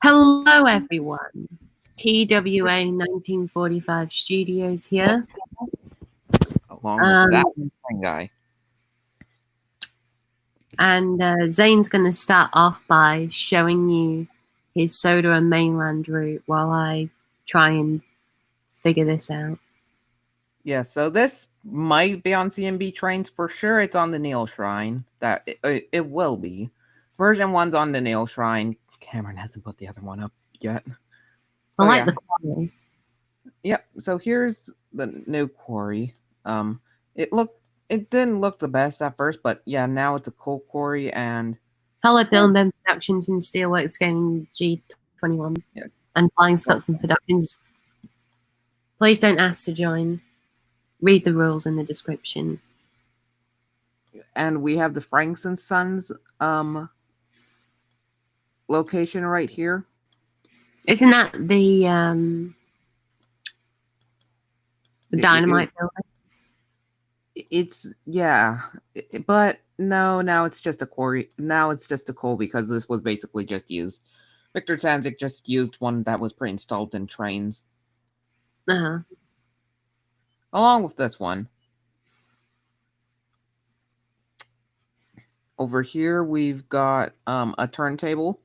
Hello, everyone. TWA 1945 Studios here. Along with that one guy. And Zane's going to start off by showing you his Soda and mainland route while I try and figure this out. Yeah, so this might be on CMB trains. For sure it's on the Neil Shrine. That it will be. Version 1's on the Neil Shrine. Cameron hasn't put the other one up yet. So, I like the quarry. Yep, so here's the new quarry. It didn't look the best at first, but yeah, now it's a coal quarry and Hello, Bill and Ben Productions and Steelworks Gaming G21. Yes. And Flying Scotsman Productions. Please don't ask to join. Read the rules in the description. And we have the Franks and Sons location right here. Isn't that the dynamite building? It's but no, now it's just a quarry. Now it's just a coal because this was basically just used. Victor Tanzik just used one that was pre-installed in trains. Uh-huh. Along with this one. Over here we've got a turntable.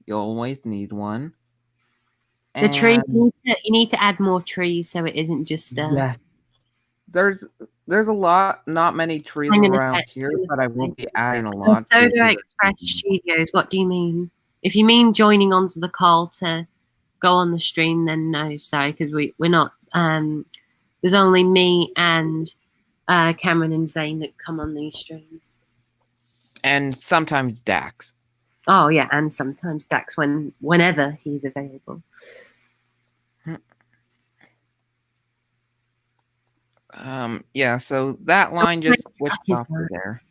You always need one. The tree, you need to add more trees so it isn't just yes. There's not many trees around here, but I will be adding a lot. Soda Express Studios, what do you mean? If you mean joining onto the call to go on the stream, then no, sorry, because we're not. There's only me and Cameron and Zane that come on these streams. And sometimes Dax. Oh yeah, and sometimes Dax whenever he's available. Yeah, so that line just switched off there.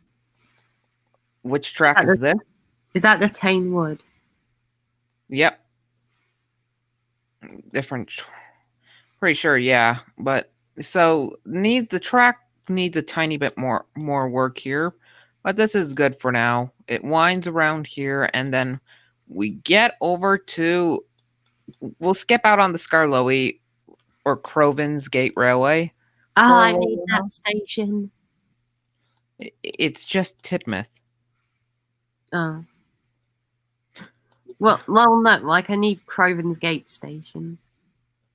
Which track is this? Is that the Tane Wood? Yep. Different. Pretty sure, yeah. But so the track needs a tiny bit more work here. But this is good for now. It winds around here, and then we get over to... We'll skip out on the Skarloey or Croven's Gate Railway. Oh, I need that station. It's just Titmouth. Oh. Well, no. Like, I need Croven's Gate Station.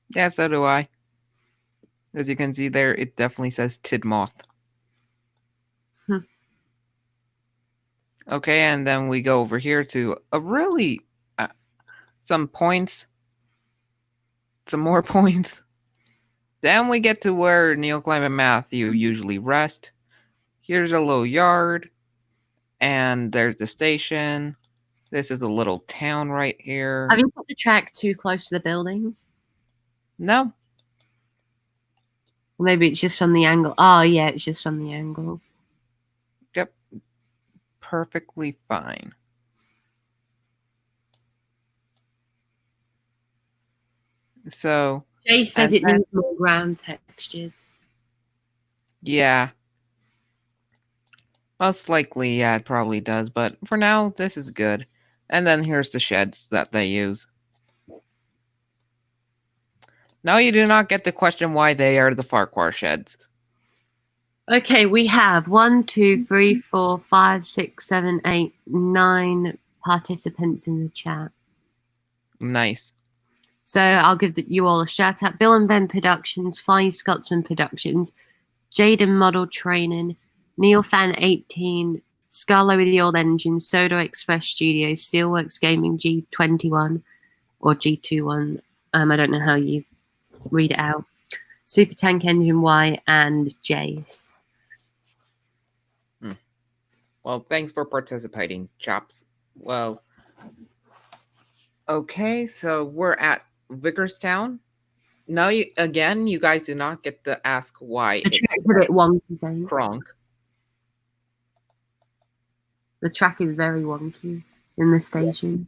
Yeah, so do I. As you can see there, it definitely says Tidmouth. Okay, and then we go over here to a really... some points. Some more points. Then we get to where Neil, Clem, and Matthew usually rest. Here's a little yard. And there's the station. This is a little town right here. Have you put the track too close to the buildings? No. Maybe it's just from the angle. Oh, yeah, it's just from the angle. Yep. Perfectly fine. So... Jay says it needs more ground textures. Yeah. Most likely, yeah, it probably does. But for now, this is good. And then here's the sheds that they use. Now you do not get to question why they are the Farquhar sheds. Okay, we have 1, 2, 3, 4, 5, 6, 7, 8, 9 participants in the chat. Nice. So I'll give you all a shout out. Bill and Ben Productions, Flying Scotsman Productions, Jaden Model Training, Neil Fan 18, Scarlo with the Old Engine, Soda Express Studios, Steelworks Gaming G21 or G21. I don't know how you read it out. Super Tank Engine Y and Jace. Well, thanks for participating, chaps. Well, okay, so we're at Vicarstown. Now, you guys do not get to ask why. The track's a bit wonky, Zane. Kronk. The track is very wonky in the station.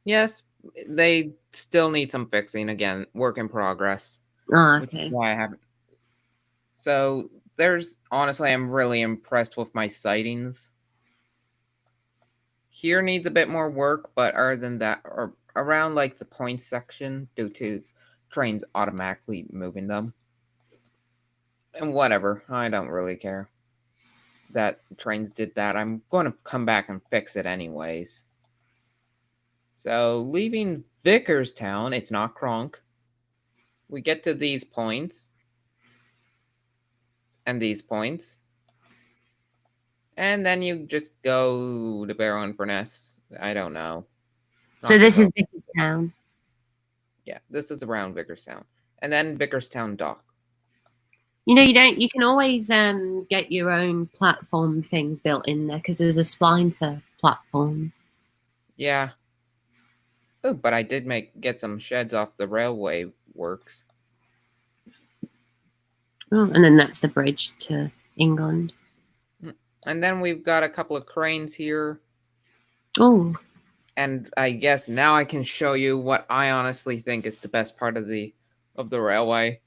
Yes, they still need some fixing. Again, work in progress. Oh, okay. Which is why I haven't. So honestly, I'm really impressed with my sightings. Here needs a bit more work, but other than that, or around like the points section, due to trains automatically moving them. And whatever, I don't really care that trains did that. I'm going to come back and fix it anyways. So leaving Vickerstown, it's not Kronk. We get to these points and these points. And then you just go to Barrow-in-Furness. I don't know. So this is Vickerstown. Yeah, this is around Vickerstown. And then Vickerstown Dock. You know, you can always get your own platform things built in there because there's a spline for platforms. Yeah. Oh, but I did get some sheds off the railway works. Oh, and then that's the bridge to England. And then we've got a couple of cranes here. Oh. And I guess now I can show you what I honestly think is the best part of the railway.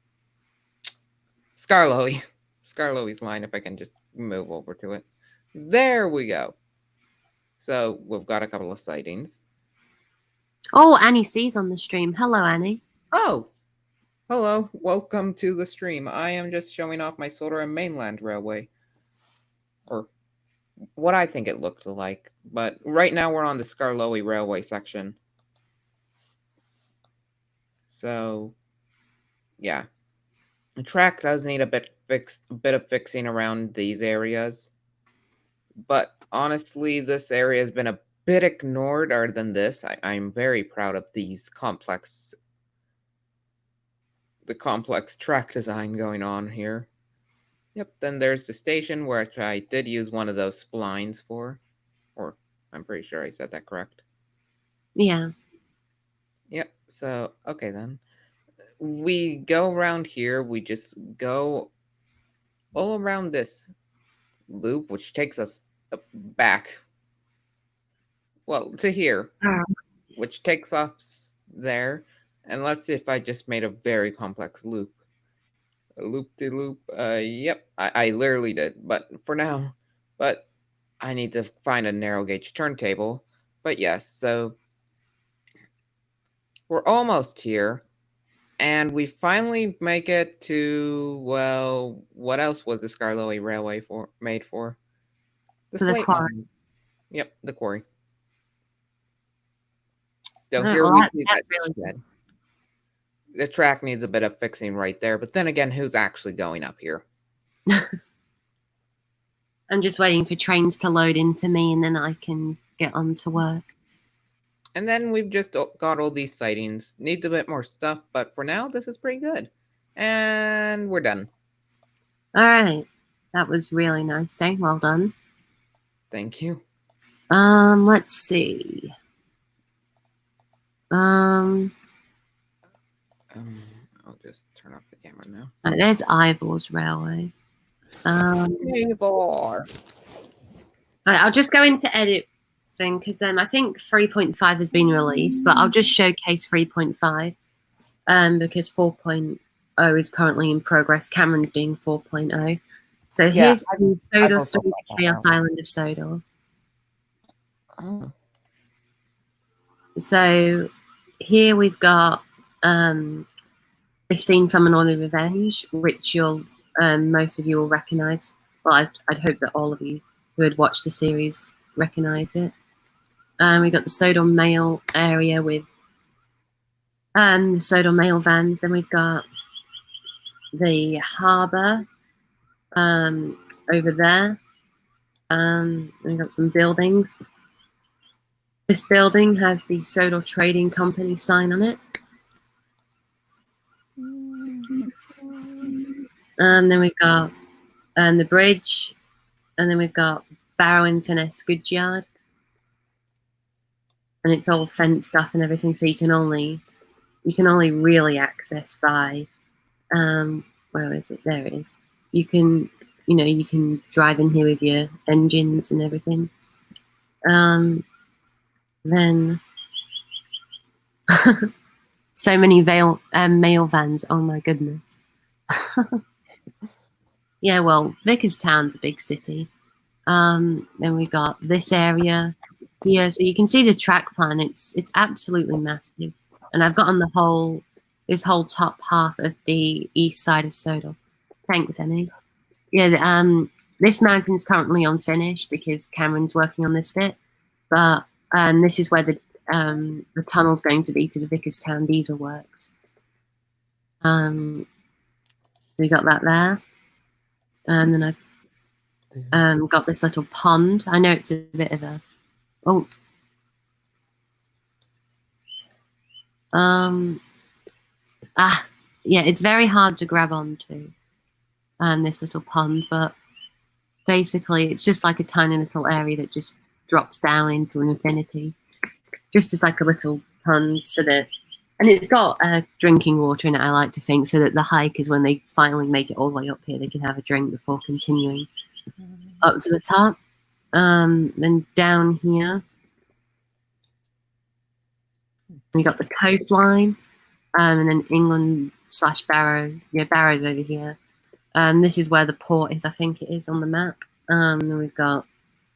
Skarloey. Skarloey's line, if I can just move over to it. There we go. So we've got a couple of sightings. Oh, Annie C's on the stream. Hello, Annie. Oh, hello. Welcome to the stream. I am just showing off my Solder and Mainland Railway. Or what I think it looked like. But right now we're on the Skarloey Railway section. So, yeah. The track does need a bit of fixing around these areas. But honestly, this area has been a bit ignored. Other than this, I'm very proud of these complex track design going on here. Yep, then there's the station, where I did use one of those splines for. Or, I'm pretty sure I said that correct. Yeah. Yep, so, okay then. We go around here, we just go all around this loop, which takes us back. Well, to here, which takes us there. And let's see if I just made a very complex loop. A loop-de-loop. Yep, I literally did. But for now, I need to find a narrow gauge turntable. But yes, so we're almost here. And we finally make it to, well, what else was the Skarloey Railway made for? The slate mines. Yep, the quarry. So here we see that shed. The track needs a bit of fixing right there, but then again, who's actually going up here? I'm just waiting for trains to load in for me, and then I can get on to work. And then we've just got all these sightings. Needs a bit more stuff, but for now, this is pretty good. And we're done. All right. That was really nice. So well done. Thank you. Let's see. I'll just turn off the camera now. There's Ivor's Railway. Ivor. I'll just go into edit thing because I think 3.5 has been released, but I'll just showcase 3.5 because 4.0 is currently in progress. Cameron's doing 4.0. So here's the Sodor Stories of Chaos Island of Sodor. Oh. So here we've got a scene from An Order of Revenge, which most of you will recognise. Well, I'd hope that all of you who had watched the series recognise it. We've got the Sodor Mail area with the Sodor Mail vans. Then we've got the harbour over there. We've got some buildings. This building has the Sodor Trading Company sign on it. And then we've got the bridge. And then we've got Barrow-in-Furness Goods Yard. And it's all fenced stuff and everything, so you can only really access by where is it? There it is. You can drive in here with your engines and everything. Then so many mail vans. Oh my goodness. Yeah, well, Vickerstown's a big city. Then we got this area Yeah, so you can see the track plan. It's absolutely massive, and I've got on this whole top half of the east side of Sodor. Thanks, Emmy. Yeah, this mountain's currently unfinished because Cameron's working on this bit, but this is where the tunnel's going to be to the Vickerstown diesel works. We got that there, and then I've got this little pond. I know it's a bit of a yeah, it's very hard to grab onto, this little pond, but basically it's just like a tiny little area that just drops down into an infinity, just as like a little pond, so that, and it's got drinking water in it, I like to think, so that the hikers, when they finally make it all the way up here, they can have a drink before continuing up to the top. Then down here we got the coastline, and then England / Barrow. Yeah, Barrow's over here. This is where the port is, I think it is on the map. Then we've got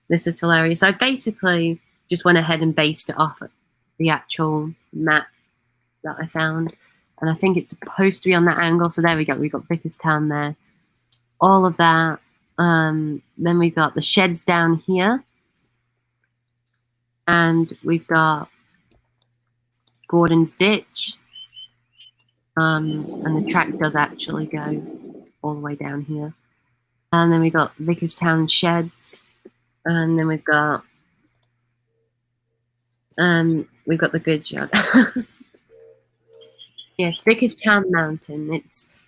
this little area. So I basically just went ahead and based it off the actual map that I found. And I think it's supposed to be on that angle. So there we go. We've got Vickerstown there. All of that. Then we've got the sheds down here. And we've got Gordon's Ditch. And the track does actually go all the way down here. And then we've got Vickerstown sheds. And then we've got the goods yard. Yes, Vickerstown Mountain.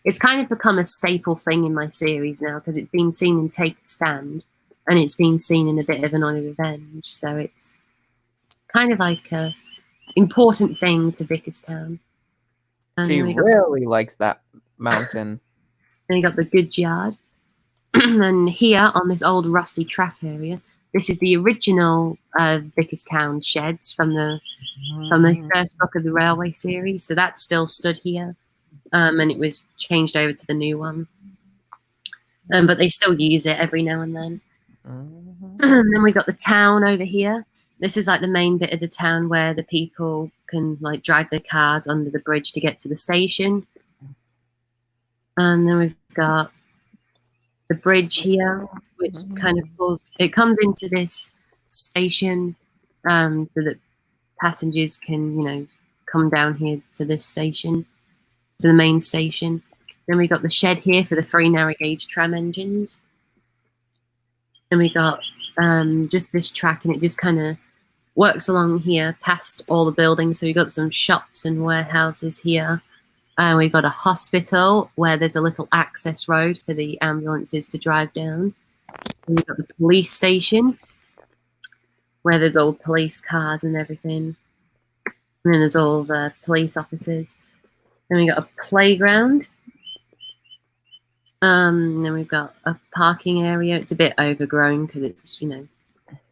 It's kind of become a staple thing in my series now because it's been seen in Take a Stand, and it's been seen in a bit of an Honor Revenge. So it's kind of like a important thing to Vickerstown. She really likes that mountain. Then you got the goods yard. And here on this old rusty track area, this is the original Vickerstown sheds from the first book of the Railway series. So that still stood here, and it was changed over to the new one. But they still use it every now and then. And then we got the town over here. This is like the main bit of the town where the people can like drag their cars under the bridge to get to the station. And then we've got the bridge here, which kind of comes into this station, so that passengers can, come down here to this station, to the main station. Then we got the shed here for the 3 narrow gauge tram engines. Then we got just this track, and it just kind of works along here past all the buildings. So we've got some shops and warehouses here. We've got a hospital where there's a little access road for the ambulances to drive down. And we've got the police station where there's all police cars and everything. And then there's all the police officers. Then we got a playground. Then we've got a parking area. It's a bit overgrown because it's,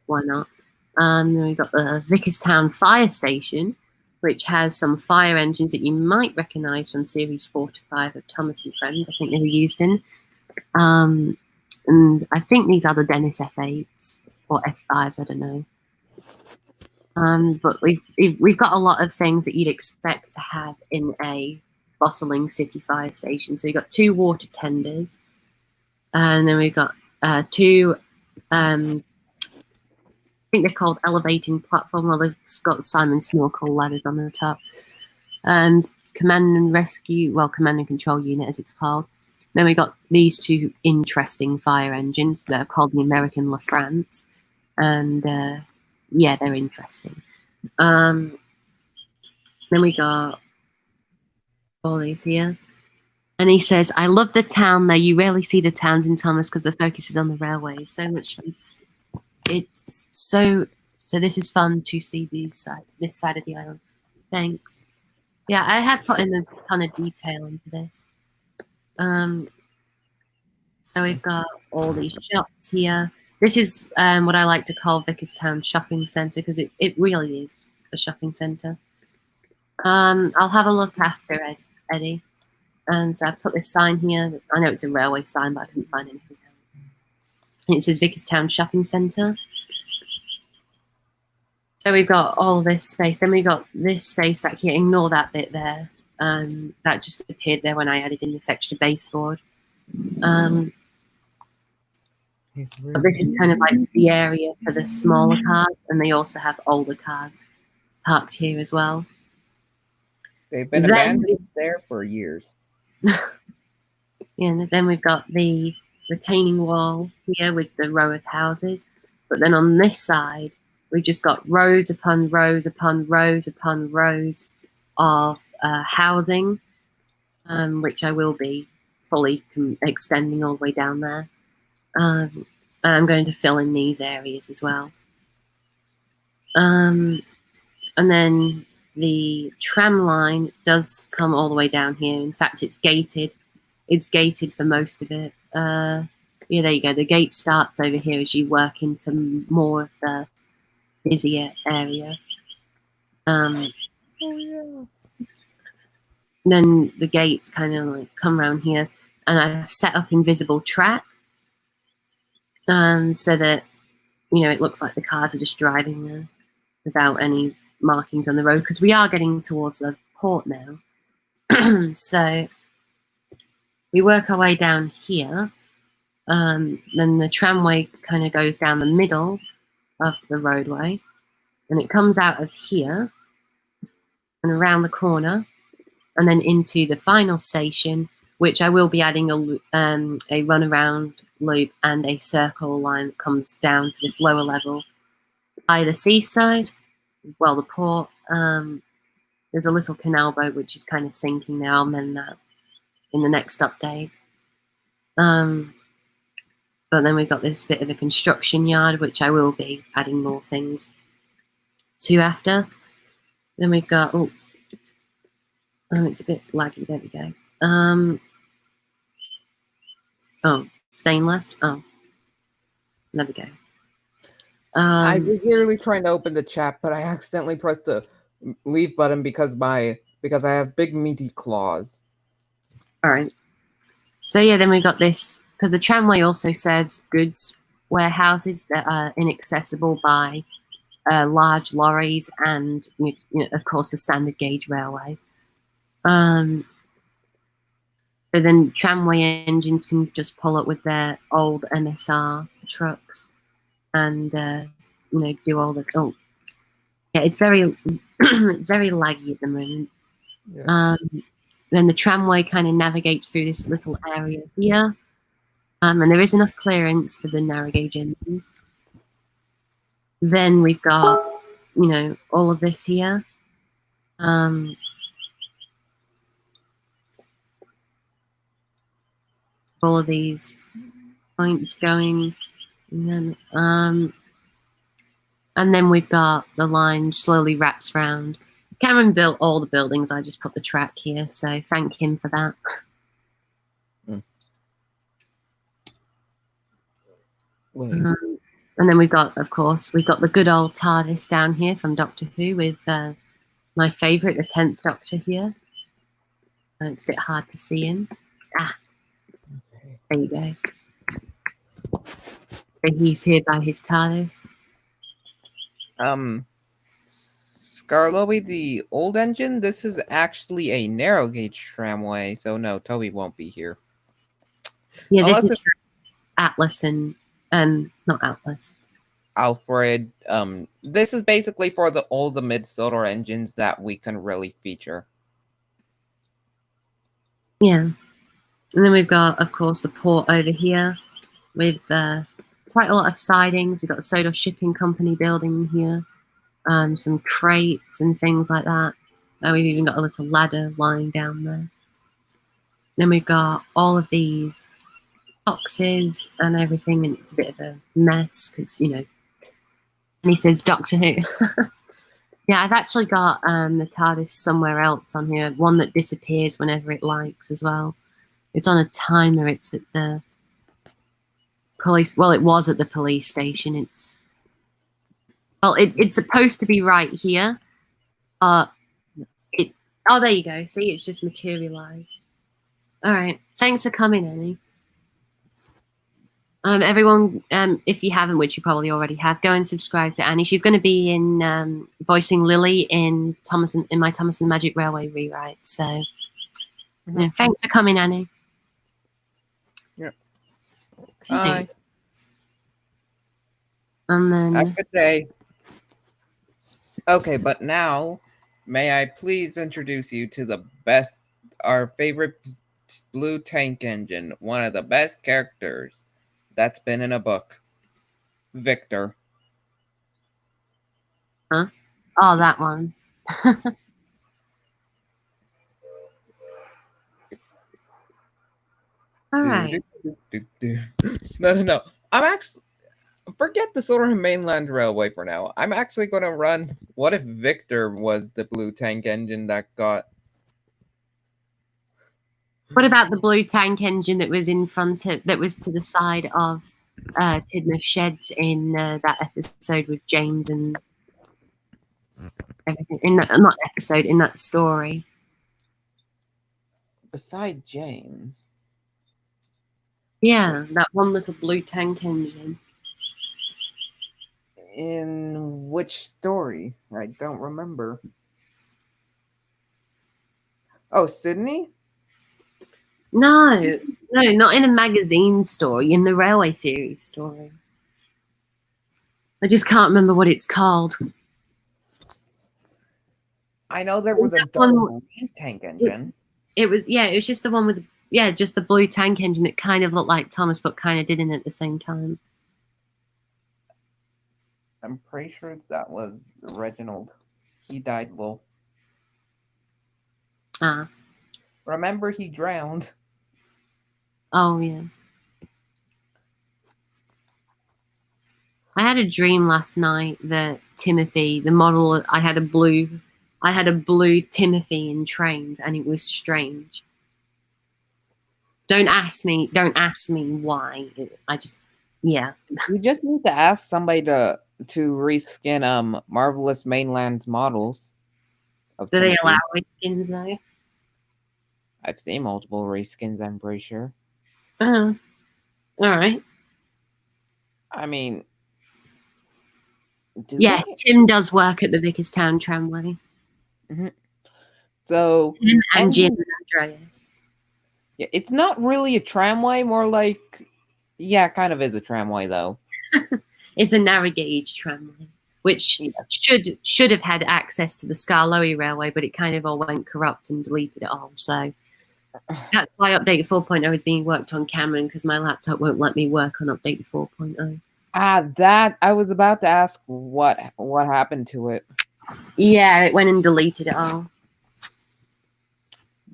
why not? Then we've got the Vickerstown fire station, which has some fire engines that you might recognise from series 4 to 5 of Thomas and Friends. I think they were used in. And I think these are the Dennis F8s or F5s, I don't know. But we've got a lot of things that you'd expect to have in a bustling city fire station. So you've got 2 water tenders, and then we've got 2, I think they're called elevating platform, or they've got Simon Snorkel ladders on the top. And command and control unit, as it's called. Then we got these 2 interesting fire engines that are called the American La France, and yeah, they're interesting. Then we got all these here. And he says, I love the town there. You rarely see the towns in Thomas because the focus is on the railways. So much fun. It's so this is fun to see this side of the island. Thanks. Yeah, I have put in a ton of detail into this. So we've got all these shops here. This is what I like to call Vickerstown Shopping Centre because it really is a shopping centre. I'll have a look after Eddie. So I've put this sign here. I know it's a railway sign, but I couldn't find anything else. And it says Vickerstown Shopping Centre. So we've got all this space. Then we got this space back here. Ignore that bit there. That just appeared there when I added in this extra baseboard. But this is kind of like the area for the smaller cars, and they also have older cars parked here as well. They've been abandoned there for years. Yeah, and then we've got the retaining wall here with the row of houses. But then on this side, we've just got rows upon rows upon rows upon rows of housing, which I will be fully extending all the way down there. I'm going to fill in these areas as well. And then the tram line does come all the way down here. In fact, it's gated. It's gated for most of it. Yeah, there you go. The gate starts over here as you work into more of the busier area. Then the gates kind of like come around here, and I've set up invisible track, so that it looks like the cars are just driving there without any markings on the road, because we are getting towards the port now. So we work our way down here. Then the tramway kind of goes down the middle of the roadway, and it comes out of here and around the corner, and then into the final station, which I will be adding a runaround loop and a circle line that comes down to this lower level by the seaside, well, the port. There's a little canal boat which is kind of sinking now. I'll mend that in the next update. But then we've got this bit of a construction yard, which I will be adding more things to after. Then we've got, it's a bit laggy, there we go. Sane left? Oh, there we go. I was literally trying to open the chat, but I accidentally pressed the leave button because I have big meaty claws. All right. So yeah, then we got this, because the tramway also serves goods warehouses that are inaccessible by large lorries and, of course, the standard gauge railway. But then tramway engines can just pull up with their old MSR trucks and do all this. Oh, yeah, it's very it's very laggy at the moment. Yeah. Then the tramway kind of navigates through this little area here, and there is enough clearance for the narrow gauge engines. Then we've got all of this here. All of these points going, and then we've got the line slowly wraps around. Cameron built all the buildings. I just put the track here, so thank him for that. And then we've got, of course, the good old TARDIS down here from Doctor Who with my favourite, the 10th Doctor here. It's a bit hard to see him. There you go. So he's here by his TARDIS. Scarlobi, the old engine, this is actually a narrow gauge tramway, so no, Toby won't be here. Yeah, this is Atlas and not Atlas. Alfred. This is basically for all the mid-solar engines that we can really feature. Yeah. And then we've got, of course, the port over here with quite a lot of sidings. We've got the Soda Shipping Company building here. Some crates and things like that. We've even got a little ladder lying down there. Then we've got all of these boxes and everything, and it's a bit of a mess because, and he says Doctor Who. Yeah, I've actually got the TARDIS somewhere else on here, one that disappears whenever it likes as well. It's on a timer. It's at the police. Well, it was at the police station. It's supposed to be right here. Oh, there you go. See, it's just materialized. All right. Thanks for coming, Annie. Everyone, if you haven't, which you probably already have, go and subscribe to Annie. She's going to be in voicing Lily in my Thomas and the Magic Railway rewrite. So, yeah, thanks for coming, Annie. Yeah. Okay. Bye. And then Have a good day. Okay, but now, may I please introduce you to our favorite blue tank engine, one of the best characters that's been in a book, Victor. huh? Oh, that one. All right. No. I'm actually forget the Solar Mainland Railway for now. I'm actually going to run. What if Victor was the blue tank engine that got? What about the blue tank engine that was that was to the side of Tidmouth Sheds in that episode with James and everything? In that, not episode, in that story. Beside James. Yeah, that one little blue tank engine. In which story? I don't remember. Oh, Sydney? No, not in a magazine story, in the Railway series story. I just can't remember what it's called. I know there was a double tank engine. It was just the one with just the blue tank engine that kind of looked like Thomas, but kind of didn't at the same time. I'm pretty sure that was Reginald. He died low. Ah. Remember, he drowned. Oh, yeah. I had a dream last night that Timothy, the model, I had a blue Timothy in trains, and it was strange. Don't ask me why. Yeah. You just need to ask somebody to reskin Marvelous Mainland's models. Do they allow reskins though? I've seen multiple reskins, I'm pretty sure. All right. I mean, yes, Tim does work at the Vicarstown tramway. Mm-hmm. So Tim and Jim and Andreas. Yeah, it's not really a tramway, more like, yeah, kind of is a tramway though. It's a narrow gauge tramway, which should have had access to the Skarloey Railway, but it kind of all went corrupt and deleted it all. So that's why Update 4.0 is being worked on Cameron, because my laptop won't let me work on Update 4.0. That I was about to ask what happened to it. Yeah, it went and deleted it all.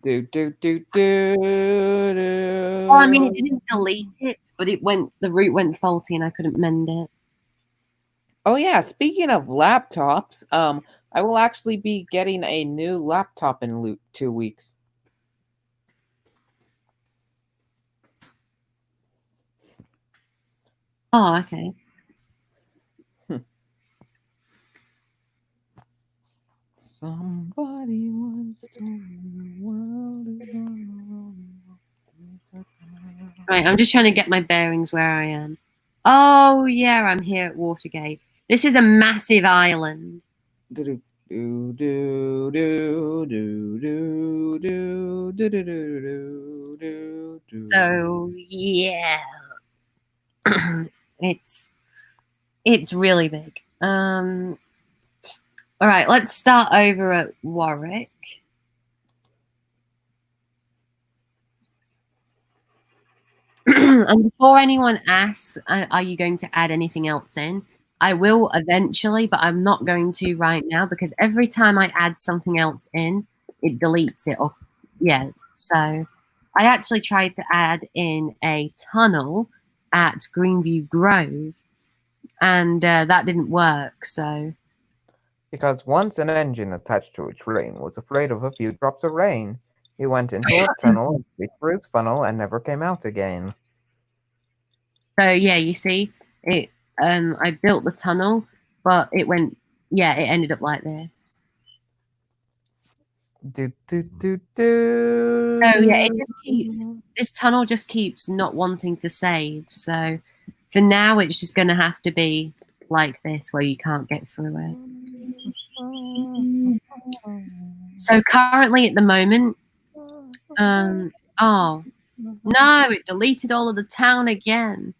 Well, I mean, it didn't delete it, but the route went faulty and I couldn't mend it. Oh yeah, speaking of laptops, I will actually be getting a new laptop in 2 weeks. Oh, okay. Somebody once told me the world is gonna. Right, I'm just trying to get my bearings where I am. Oh yeah, I'm here at Watergate. This is a massive island. So yeah, it's really big. All right, let's start over at Warwick. And before anyone asks, are you going to add anything else in? I will eventually, but I'm not going to right now, because every time I add something else in, it deletes it. So I actually tried to add in a tunnel at Greenview Grove, and that didn't work. So because once an engine attached to a train was afraid of a few drops of rain, he went into a tunnel and reached for his funnel and never came out again. So yeah, you see, it. I built the tunnel, but it went. Yeah, it ended up like this. Oh yeah, it just keeps. This tunnel just keeps not wanting to save. So For now, it's just going to have to be like this, where you can't get through it. So currently, at the moment, oh no, it deleted all of the town again.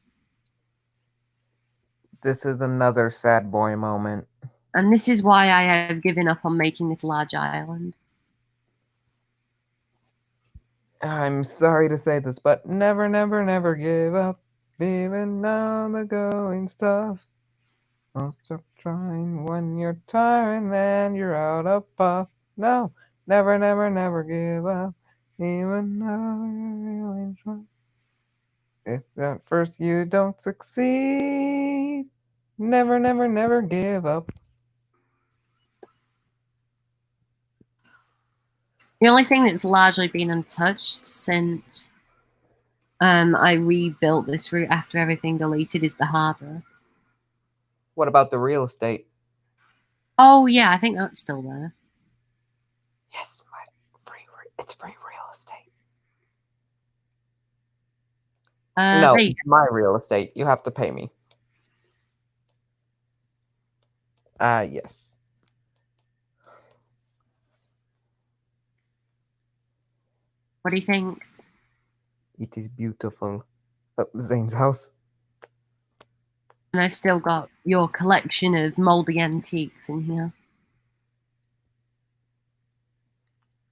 This is another sad boy moment. And this is why I have given up on making this large island. I'm sorry to say this, but never, never, never give up. Even now the going's tough. Don't stop trying when you're tired and you're out of puff. No, never, never, never give up. Even now you're really trying. If at first you don't succeed, never, never, never give up. The only thing that's largely been untouched since I rebuilt this route after everything deleted is the harbour. What about the real estate? Oh yeah, I think that's still there. Yes, it's free real estate. No, it's my real estate. You have to pay me. Yes. What do you think? It is beautiful. Zane's house. And I've still got your collection of mouldy antiques in here.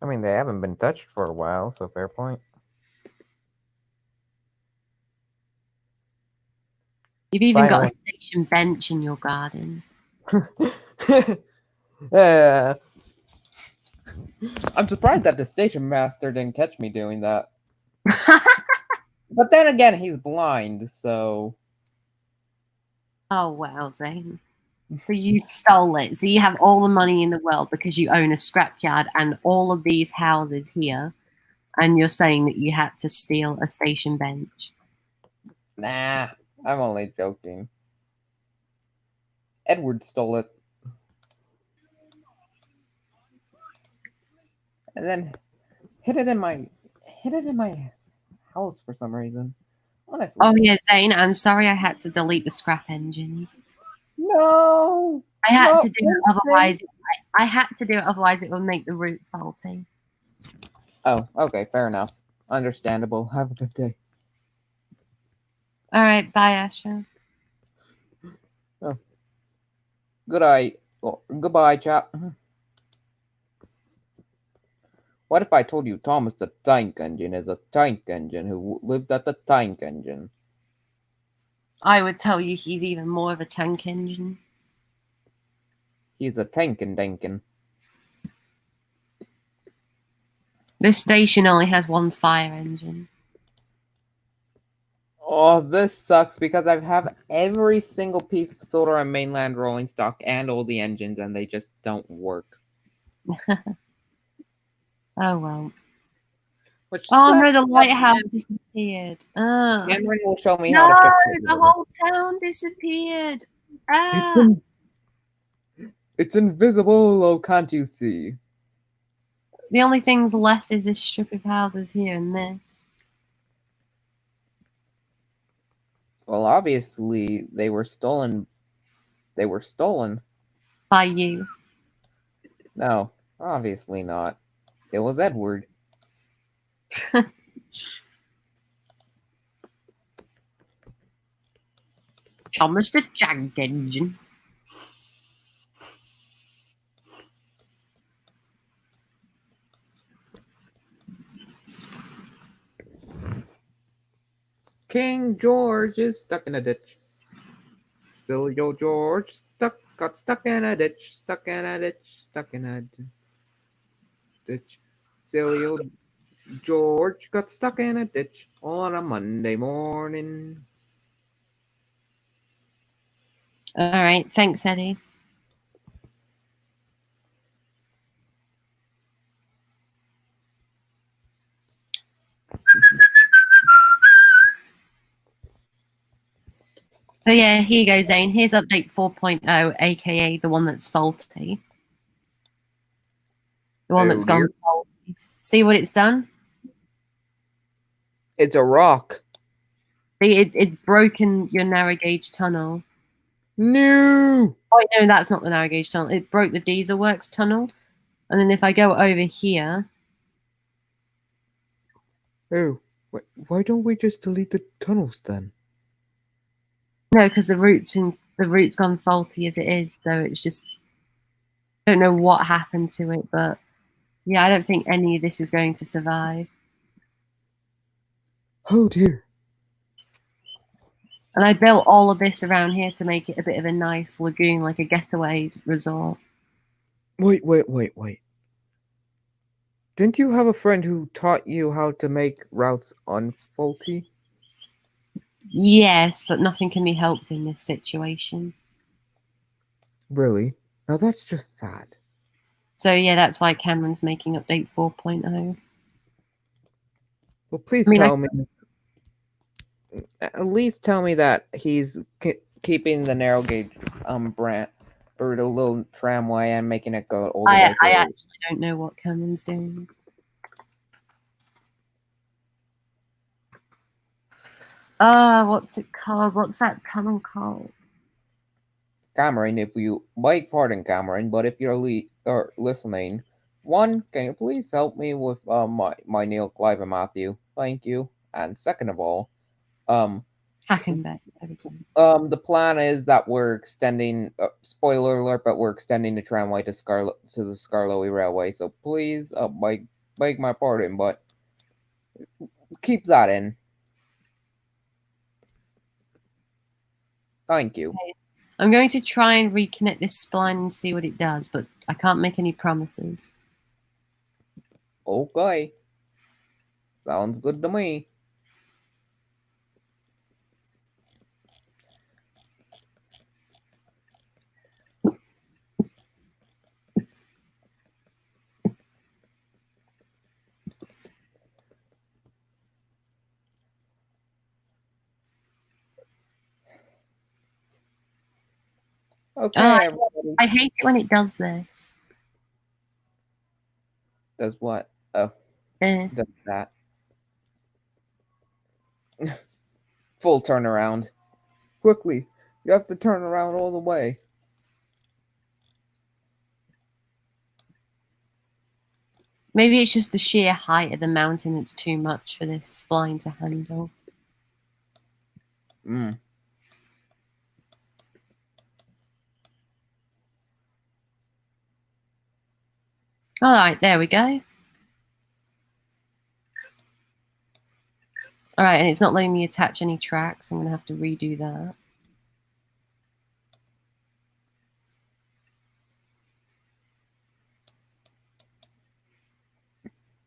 I mean, they haven't been touched for a while, so fair point. You've even got a station bench in your garden. I'm surprised that the station master didn't catch me doing that. But then again, he's blind, so... Oh, wow, Zane. So you stole it. So you have all the money in the world because you own a scrapyard and all of these houses here. And you're saying that you had to steal a station bench. Nah, I'm only joking. Edward stole it. And then hid it in my house for some reason. Honestly. Oh yeah, Zane, I'm sorry I had to delete the scrap engines. No. I had to do it, otherwise I had to do it, otherwise it would make the route faulty. Oh, okay, fair enough. Understandable. Have a good day. All right, bye, Asher. Oh. Goodbye, chap. What if I told you Thomas the Tank Engine is a tank engine who lived at the tank engine? I would tell you he's even more of a tank engine. He's a tankin' dankin'. This station only has one fire engine. Oh, this sucks because I have every single piece of solar and mainland rolling stock and all the engines, and they just don't work. Oh well. Oh no, the lighthouse disappeared. Cameron will show me how to fix it. The whole town disappeared. It's invisible, oh, can't you see? The only things left is this strip of houses here and this. Well, obviously, they were stolen. They were stolen. By you. No, obviously not. It was Edward. Thomas the Tank Engine. King George is stuck in a ditch. Silly old George got stuck in a ditch, stuck in a ditch, stuck in a ditch. Silly old George got stuck in a ditch on a Monday morning. All right, thanks, Eddie. So yeah, here you go, Zane. Here's update 4.0, aka the one that's faulty. The one that's gone faulty. See what it's done? It's a rock. It's broken your narrow gauge tunnel. No. Oh no, that's not the narrow gauge tunnel. It broke the diesel works tunnel. And then if I go over here, Oh, why don't we just delete the tunnels then? no, because the route's gone faulty as it is. So it's just don't know what happened to it, but yeah, I don't think any of this is going to survive. Oh dear. And I built all of this around here to make it a bit of a nice lagoon, like a getaway resort. Wait. Didn't you have a friend who taught you how to make routes unfaulty? Yes, but nothing can be helped in this situation. Really? Now that's just sad. So yeah, that's why Cameron's making update 4.0. Well, please I mean, tell me. At least tell me that he's keeping the narrow gauge brand or the little tramway and making it go all the way I through. actually don't know what Cameron's doing. What's it called? What's that tunnel called? Cameron, if you beg pardon, Cameron, but if you're listening, one, can you please help me with my Neil, Clive, and Matthew? Thank you. And second of all, Hackenbeck. the plan is that we're extending. Spoiler alert, but we're extending the tramway to the Scarlowy Railway. So please, beg my pardon, but keep that in. Thank you. Okay. I'm going to try and reconnect this spline and see what it does, but I can't make any promises. Okay. Sounds good to me. Okay, everybody. I hate it when it does this. Does what? Oh, does that. Full turnaround. Quickly, you have to turn around all the way. Maybe it's just the sheer height of the mountain that's too much for this spline to handle. All right, there we go. All right, and it's not letting me attach any tracks. I'm going to have to redo that.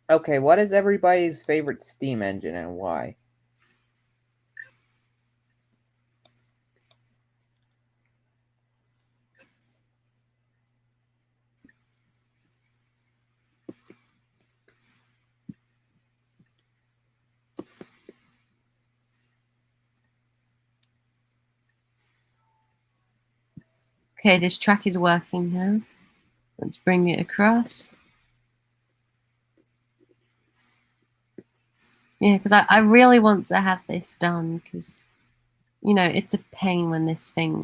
Okay, what is everybody's favorite steam engine and why? Okay, this track is working now. Let's bring it across. Yeah, because I really want to have this done because, you know, it's a pain when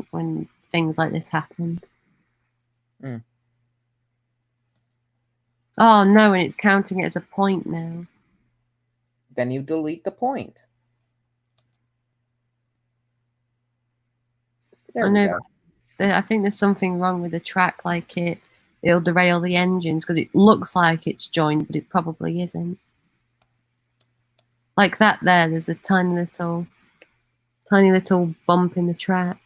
when things like this happen. Oh no, and it's counting it as a point now. Then you delete the point. There we go. I think there's something wrong with the track, like it'll derail the engines because it looks like it's joined, but it probably isn't. Like that there's a tiny little bump in the track.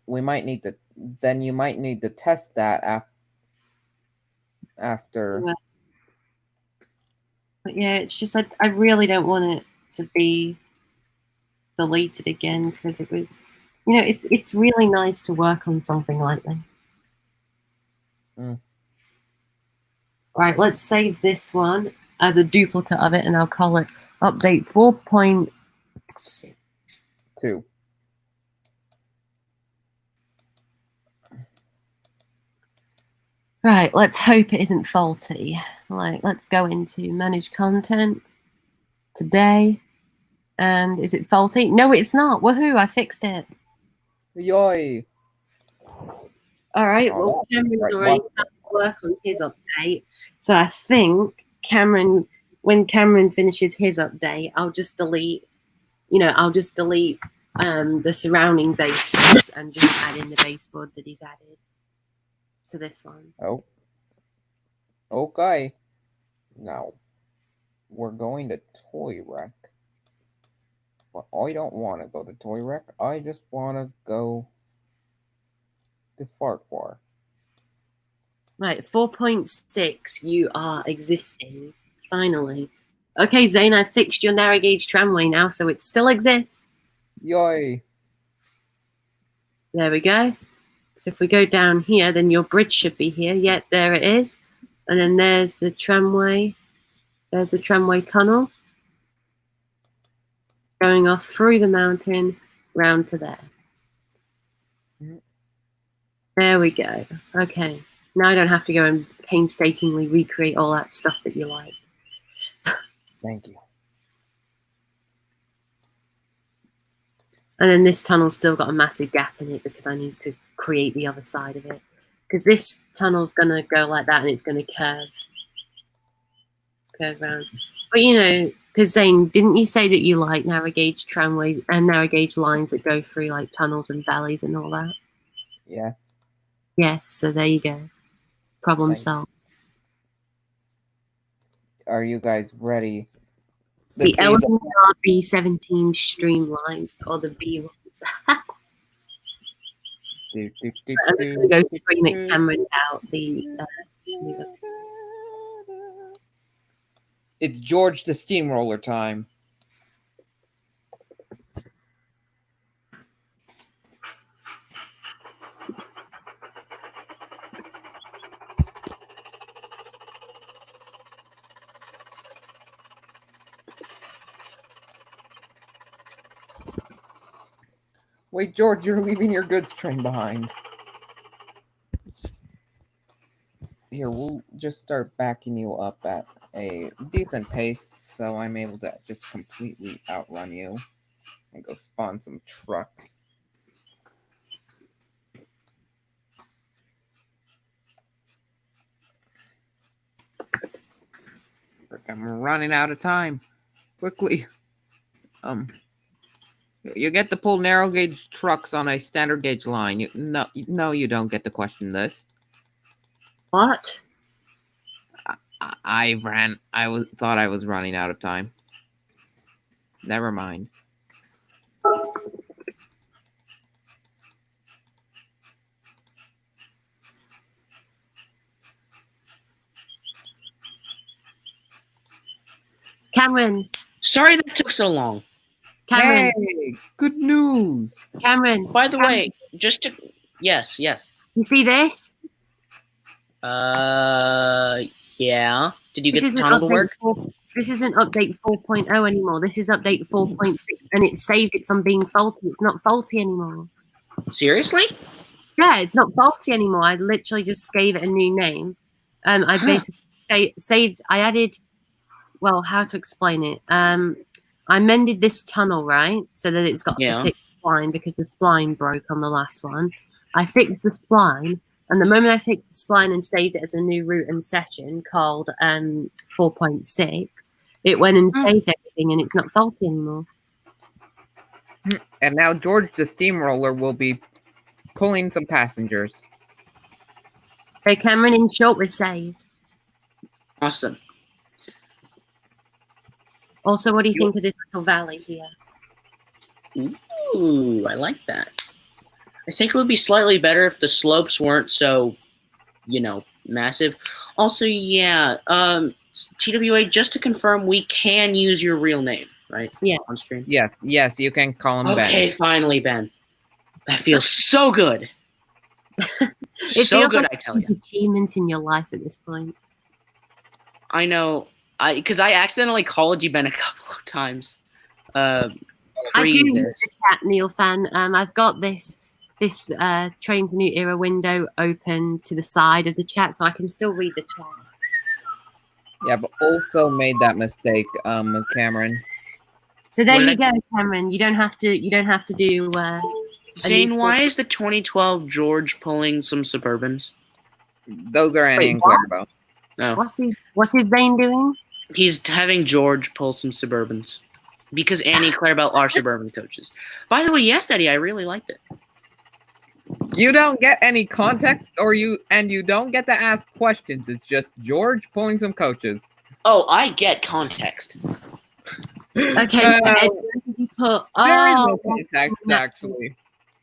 We might need to. Then you might need to test that after. Yeah. But yeah, it's just I really don't want it to be deleted again because it was, you know, it's really nice to work on something like this. Right, let's save this one as a duplicate of it, and I'll call it update 4.6. 2. Right, let's hope it isn't faulty. Like, let's go into manage content. today. And is it faulty? No, it's not. Woohoo! I fixed it. Yoy! All right. Oh, Well, that's Cameron's right, already what? started to work on his update, so I think Cameron, when Cameron finishes his update, I'll just delete. I'll just delete the surrounding baseboards and just add in the baseboard that he's added to this one. Oh. Okay. Now, we're going to Toy Wreck. But I don't want to go to Toy Wreck. I just want to go to Farquhar. Right, 4.6, you are existing, finally. Okay, Zane, I've fixed your narrow gauge tramway now, so it still exists. Yay! There we go. So if we go down here, then your bridge should be here. Yep, there it is. And then there's the tramway. There's the tramway tunnel. Going off through the mountain, round to there. There we go. Okay. Now I don't have to go and painstakingly recreate all that stuff that you like. Thank you. And then this tunnel's still got a massive gap in it because I need to create the other side of it. Because this tunnel's going to go like that and it's going to curve around. But because Zane, didn't you say that you like narrow gauge tramways and narrow gauge lines that go through like tunnels and valleys and all that? Yes. Yes, so there you go. Problem solved. Are you guys ready? The LNR B17 streamlined, or the B ones. I'm just going to go scream at Cameron out the. It's George the Steamroller time. Wait, George, you're leaving your goods train behind. Here, we'll just start backing you up at a decent pace so I'm able to just completely outrun you and go spawn some trucks. I'm running out of time. Quickly. You get to pull narrow gauge trucks on a standard gauge line. No, you don't get to question this. What? I thought I was running out of time. Never mind. Cameron. Sorry that took so long. Cameron. Hey, good news. Cameron. By the way, just to yes. You see this? Yeah. Did you get the tunnel to work? This isn't update 4.0 anymore. This is update 4.6, and it saved it from being faulty. It's not faulty anymore. Seriously? Yeah, it's not faulty anymore. I literally just gave it a new name. I basically saved. I added. Well, how to explain it? I mended this tunnel, right, so that it's got a fixed spline because the spline broke on the last one. I fixed the spline. And the moment I fixed the spline and saved it as a new route and session called 4.6, it went and saved everything, and it's not faulty anymore. And now George the Steamroller will be pulling some passengers. So Cameron, in short, we're saved. Awesome. Also, what do you think of this little valley here? Ooh, I like that. I think it would be slightly better if the slopes weren't so, massive. Also, yeah, TWA, just to confirm, we can use your real name, right? Yeah. On stream? Yes, you can call him Ben. Okay, finally, Ben. That feels so good. So good, I tell you. Achievement in your life at this point. I know. Because I accidentally called you Ben a couple of times. I do use the chat, Neil fan. I've got this Trains New Era window open to the side of the chat, so I can still read the chat. Yeah, but also made that mistake, Cameron. So there What did you go, Cameron. You don't have to. You don't have to do. Zane, why is the 2012 George pulling some Suburbans? Those are Annie Wait, and what? Clarabelle. No, What is Zane doing? he's having George pull some Suburbans because Annie and Clarabelle are Suburban coaches. By the way, yes, Eddie, I really liked it. You don't get any context, you don't get to ask questions. It's just George pulling some coaches. Oh, I get context. Okay, Eddie, where did you put? There is no Oh, context, actually.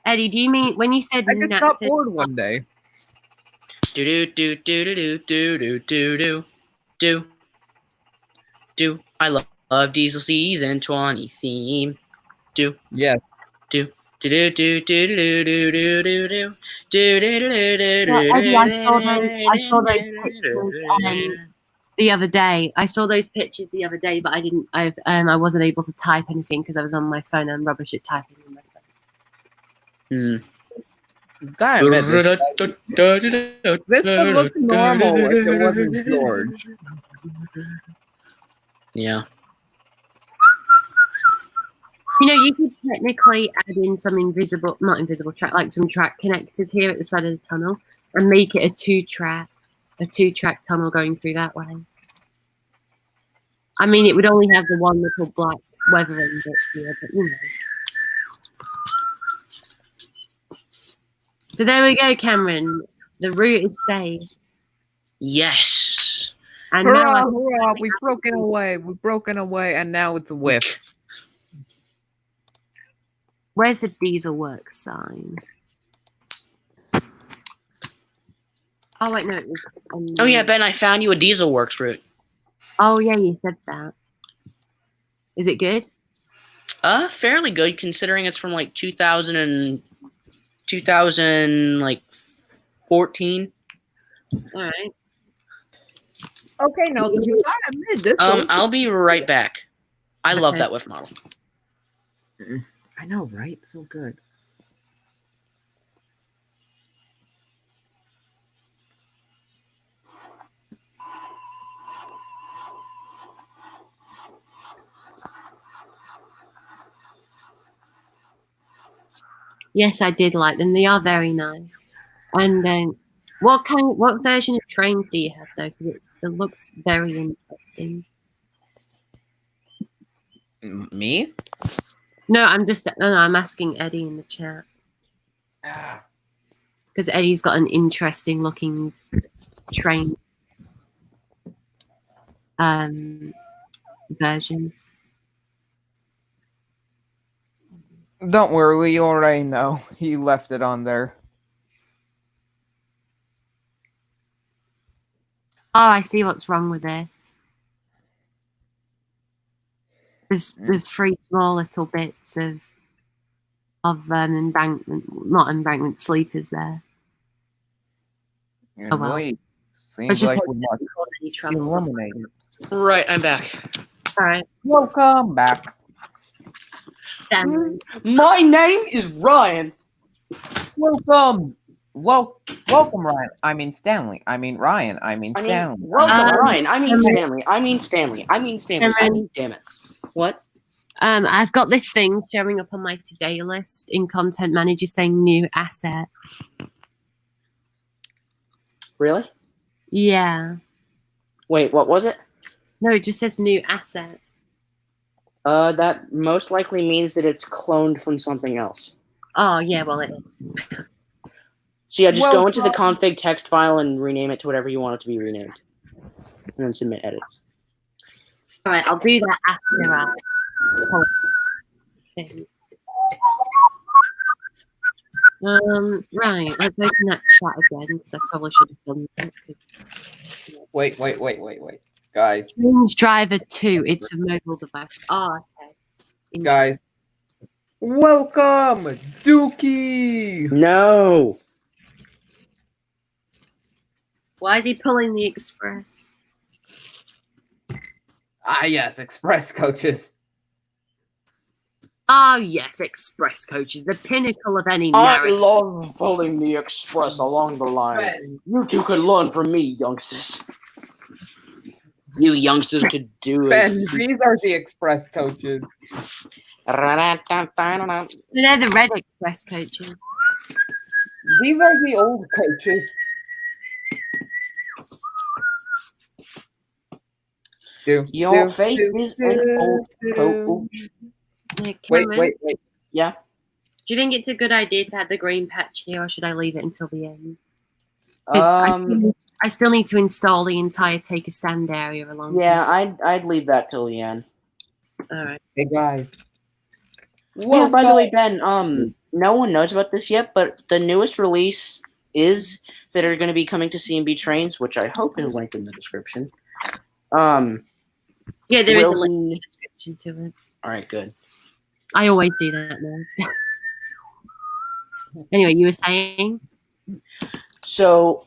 Eddie, do you mean when you said I just got bored one day. Do do do do do do do do do do. I love Diesel Season 20 theme. Do Yes. do do do do do do do do do do do do Yeah, Eddie, I saw those pictures the other day. I saw those pictures the other day, but I wasn't able to type anything because I was on my phone. I'm rubbish at typing on my phone. Gotta admit, this would look normal if it wasn't George. Yeah. You know, you could technically add in some not invisible track, like some track connectors here at the side of the tunnel and make it a two-track tunnel going through that way. I mean, it would only have the one little black weathering bit here, but you know. So there we go, Cameron. The route is safe. Yes. And Hurrah, now hurrah, we've broken away, and now it's a whiff. where's the diesel works sign? Oh wait, no, it was. Oh yeah, Ben, I found you a Diesel Works route. Oh yeah, you said that. Is it good? Fairly good considering it's from like 2000 like 14. All right. Okay, no, you gotta admit this. I'll be right back. I love Okay. that whiff model. I know, right? So good. Yes, I did like them. They are very nice. And what version of trains do you have though? Because it looks very interesting. Me? No, I'm asking Eddie in the chat because Eddie's got an interesting looking train version. Don't worry, we already know. He left it on there. Oh, I see what's wrong with this. There's three small little bits of embankment sleepers there. Yeah, Oh, well. boy, Let's seems just like hope we it must doesn't cause any troubles. eliminate it. Right, I'm back. All right, Welcome back. Stanley. My name is Ryan. Welcome. Welcome, Ryan. I mean Stanley. I mean Ryan. I mean Stanley. Welcome, Ryan. I mean Cameron. Stanley. I mean Stanley. I mean Stanley. I mean, damn it. What? I've got this thing showing up on my today list in Content Manager saying new asset. Really? Yeah. Wait, what was it? No, it just says new asset. That most likely means that it's cloned from something else. Oh, yeah, well, it is. So yeah, just go into the config text file and rename it to whatever you want it to be renamed. And then submit edits. All right, I'll do that after our thing. Right, let's open that chat again because I probably should have done that. Wait. Guys. Change driver 2, it's for mobile device. Oh, okay. Guys. Welcome, Dookie! No! Why is he pulling the express? Ah, yes, express coaches. Oh, yes, express coaches, the pinnacle of any I narrative. love pulling the express along the line. You two can learn from me, youngsters. You youngsters could do it. Ben, these are the express coaches. They're the Red Express coaches. These are the old coaches. Your face is an old coach. Yeah, Wait. Cameron, Yeah. do you think it's a good idea to have the green patch here, or should I leave it until the end? 'Cause I still need to install the entire take a stand area along. Yeah, I'd leave that till the end. All right. Hey guys. Yeah, by the way, Ben, no one knows about this yet, but the newest release is that are going to be coming to C&B trains, which I hope is linked in the description. Yeah, there is a Will link in we- the description to it. All right, good. I always do that now. Anyway, you were saying? So,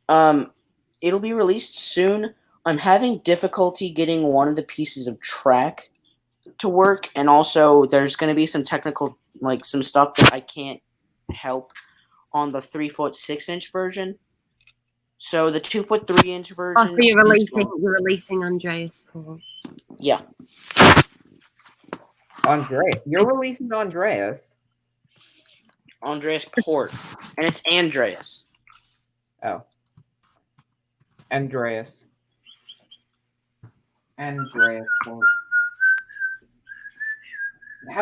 it'll be released soon. I'm having difficulty getting one of the pieces of track to work, and also there's going to be some technical, like some stuff that I can't help on the 3-foot 6-inch version. So the 2-foot 3-inch version. Oh, so you're releasing Andreas Paul. Yeah. Andreas. You're releasing Andreas. Andreas Port, and it's Andreas. Oh. Andreas. Port.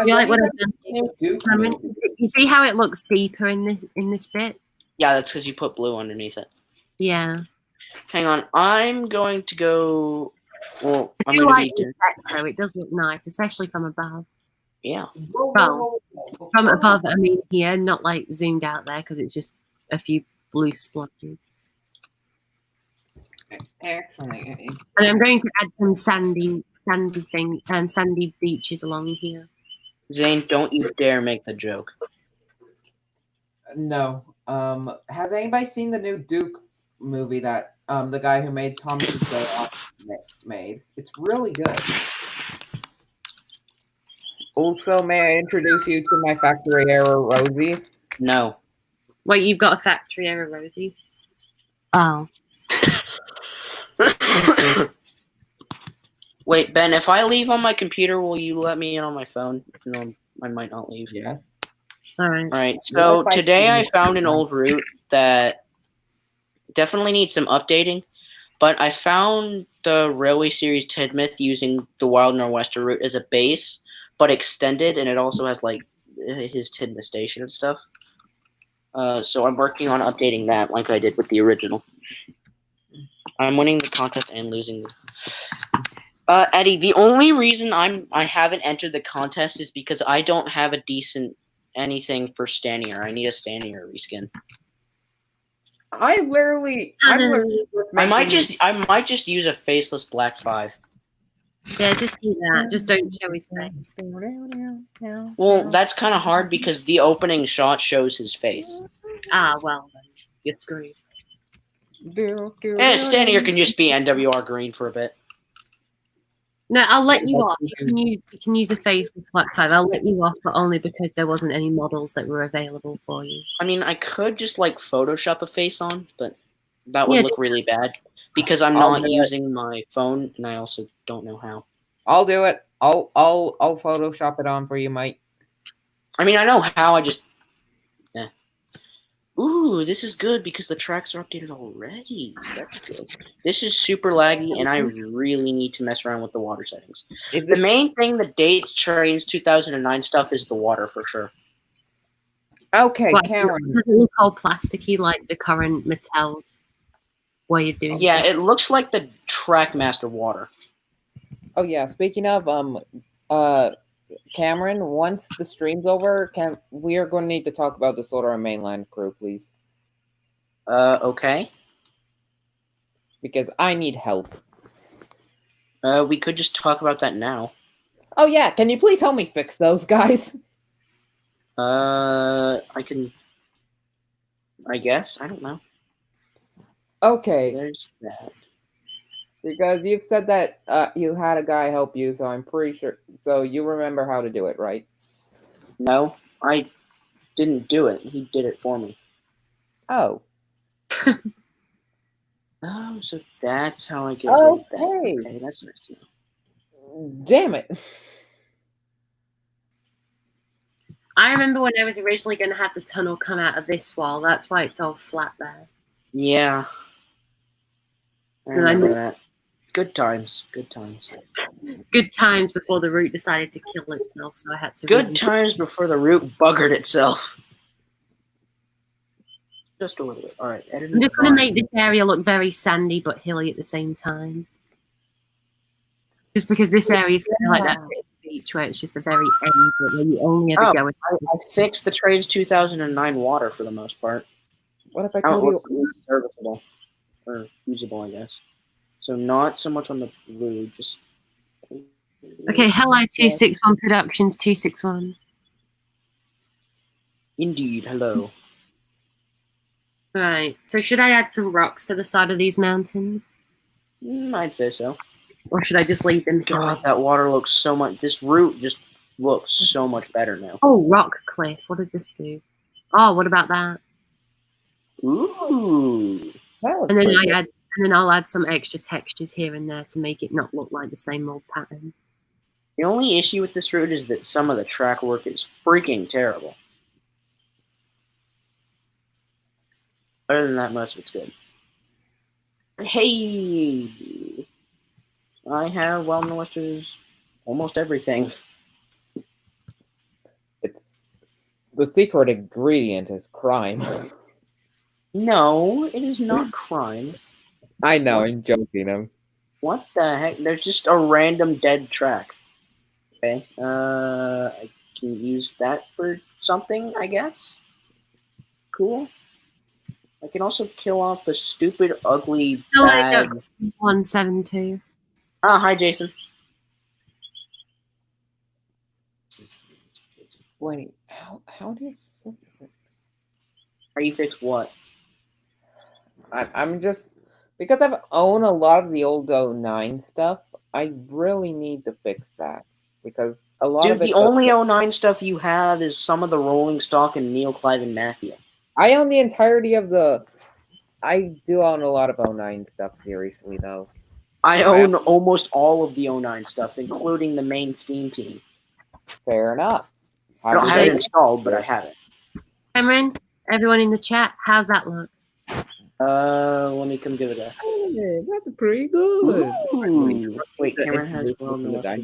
You like what I've done? Duke Cameron, movie? you see how it looks deeper in this bit? Yeah, that's because you put blue underneath it. Yeah. Hang on, I'm going to go. Well, I I'm do going like to the effect, though. It does look nice, especially from above. Yeah. Whoa. From above, I mean here, not like zoomed out there, because it's just a few blue splotches. Actually, And I'm going to add some sandy beaches along here. Zane, don't you dare make the joke. no. Has anybody seen the new Duke movie that the guy who made Thomas's Day Off made? It's really good. Also, may I introduce you to my factory error, Rosie? No. Wait, you've got a factory error, Rosie? Oh. Wait, Ben, if I leave on my computer, will you let me in on my phone? No, I might not leave. Yes. All right. All right. So today I found an old route that definitely needs some updating, but I found the Railway Series Tidmouth using the Wild Nor'Wester route as a base, but extended, and it also has like his Tidmouth station and stuff. So I'm working on updating that like I did with the original. I'm winning the contest and losing the. Eddie, the only reason I haven't entered the contest is because I don't have a decent anything for Stanier. I need a Stanier reskin. I'm literally Um, I might just use a faceless Black 5. Yeah, just do that. Just don't show his face. Well, that's kind of hard because the opening shot shows his face. Ah, well, then you're screwed. And Stanier can just be NWR green for a bit. No, I'll let you off. You can use the faceless Black 5. I'll let you off, but only because there wasn't any models that were available for you. I mean, I could just like Photoshop a face on, but that would look really bad because I'm not using my phone, and I also don't know how. I'll do it. I'll Photoshop it on for you, Mike. I mean, I know how. I just. Ooh, this is good because the tracks are updated already. That's good. This is super laggy, and I really need to mess around with the water settings. The main thing that dates trains 2009 stuff is the water for sure. Okay, But Cameron. it doesn't look all plasticky like the current Mattel way of doing Yeah, stuff. it looks like the Trackmaster water. Oh yeah, speaking of Cameron, once the stream's over, we are going to need to talk about the Solar and Mainland crew, please, Okay. because I need help. We could just talk about that now. Oh yeah, can you please help me fix those guys? I can. I guess I don't know. Okay, There's that. because you've said that you had a guy help you, so I'm pretty sure. So you remember how to do it, right? No, I didn't do it. He did it for me. Oh. Oh, so that's how I get rid of that. Okay. Okay, that's nice to know. Damn it. I remember when I was originally going to have the tunnel come out of this wall. That's why it's all flat there. Yeah. I And I remember knew- that. Good times. Good times. Good times before the root decided to kill itself, so I had to. Good times before the root buggered itself. Just a little bit. All right. Edit I'm just going to vine. make this area look very sandy but hilly at the same time. Just because this area is kind of like that bit of beach where it's just the very end, but where you only ever Oh, go. I fixed the trade's 2009 water for the most part. What if I Now it told you? looks really serviceable. Or usable, I guess. So not so much on the blue, just... Okay, hello 261 Productions 261. Indeed, hello. Right, so should I add some rocks to the side of these mountains? I'd say so. Or should I just leave them hilly? God, that water looks so much... This route just looks so much better now. Oh, rock cliff. What does this do? Oh, what about that? Ooh. And then I'll add some extra textures here and there to make it not look like the same old pattern. The only issue with this route is that some of the track work is freaking terrible. Other than that, most of it's good. Hey! I have well-molested almost everything. It's the secret ingredient is crime. No, it is not crime. I know, I'm joking. What the heck? There's just a random dead track. Okay. I can use that for something, I guess. Cool. I can also kill off the stupid, ugly, bad... 172. Ah, hi, Jason. Wait, how do you fix it? How you fix what? I'm just because I've owned a lot of the old 09 stuff. I really need to fix that because a lot of Dude, it. the only 09 stuff you have is some of the rolling stock and Neil, Clive, and Matthew. I own the entirety of the. I do own a lot of 09 stuff, seriously though. I own almost all of the 09 stuff, including the main Steam team. Fair enough. I don't have it installed, but I have it. Cameron, everyone in the chat, how's that look? Let me come give it a... Hey, that's pretty good. Ooh. Wait, Cameron has his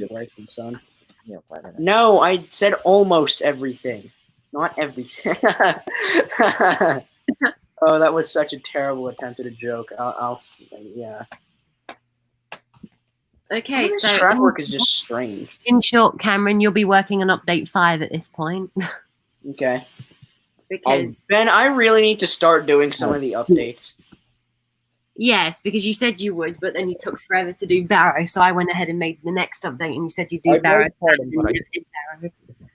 wife and son. Yeah, No, I said almost everything. Not everything. Oh, that was such a terrible attempt at a joke. Yeah. Okay, This so track work is just strange. in short, Cameron, you'll be working on update 5 at this point. Okay. Because Ben, I really need to start doing some of the updates. yes, because you said you would, but then you took forever to do Barrow, so I went ahead and made the next update, and you said you'd do Barrow.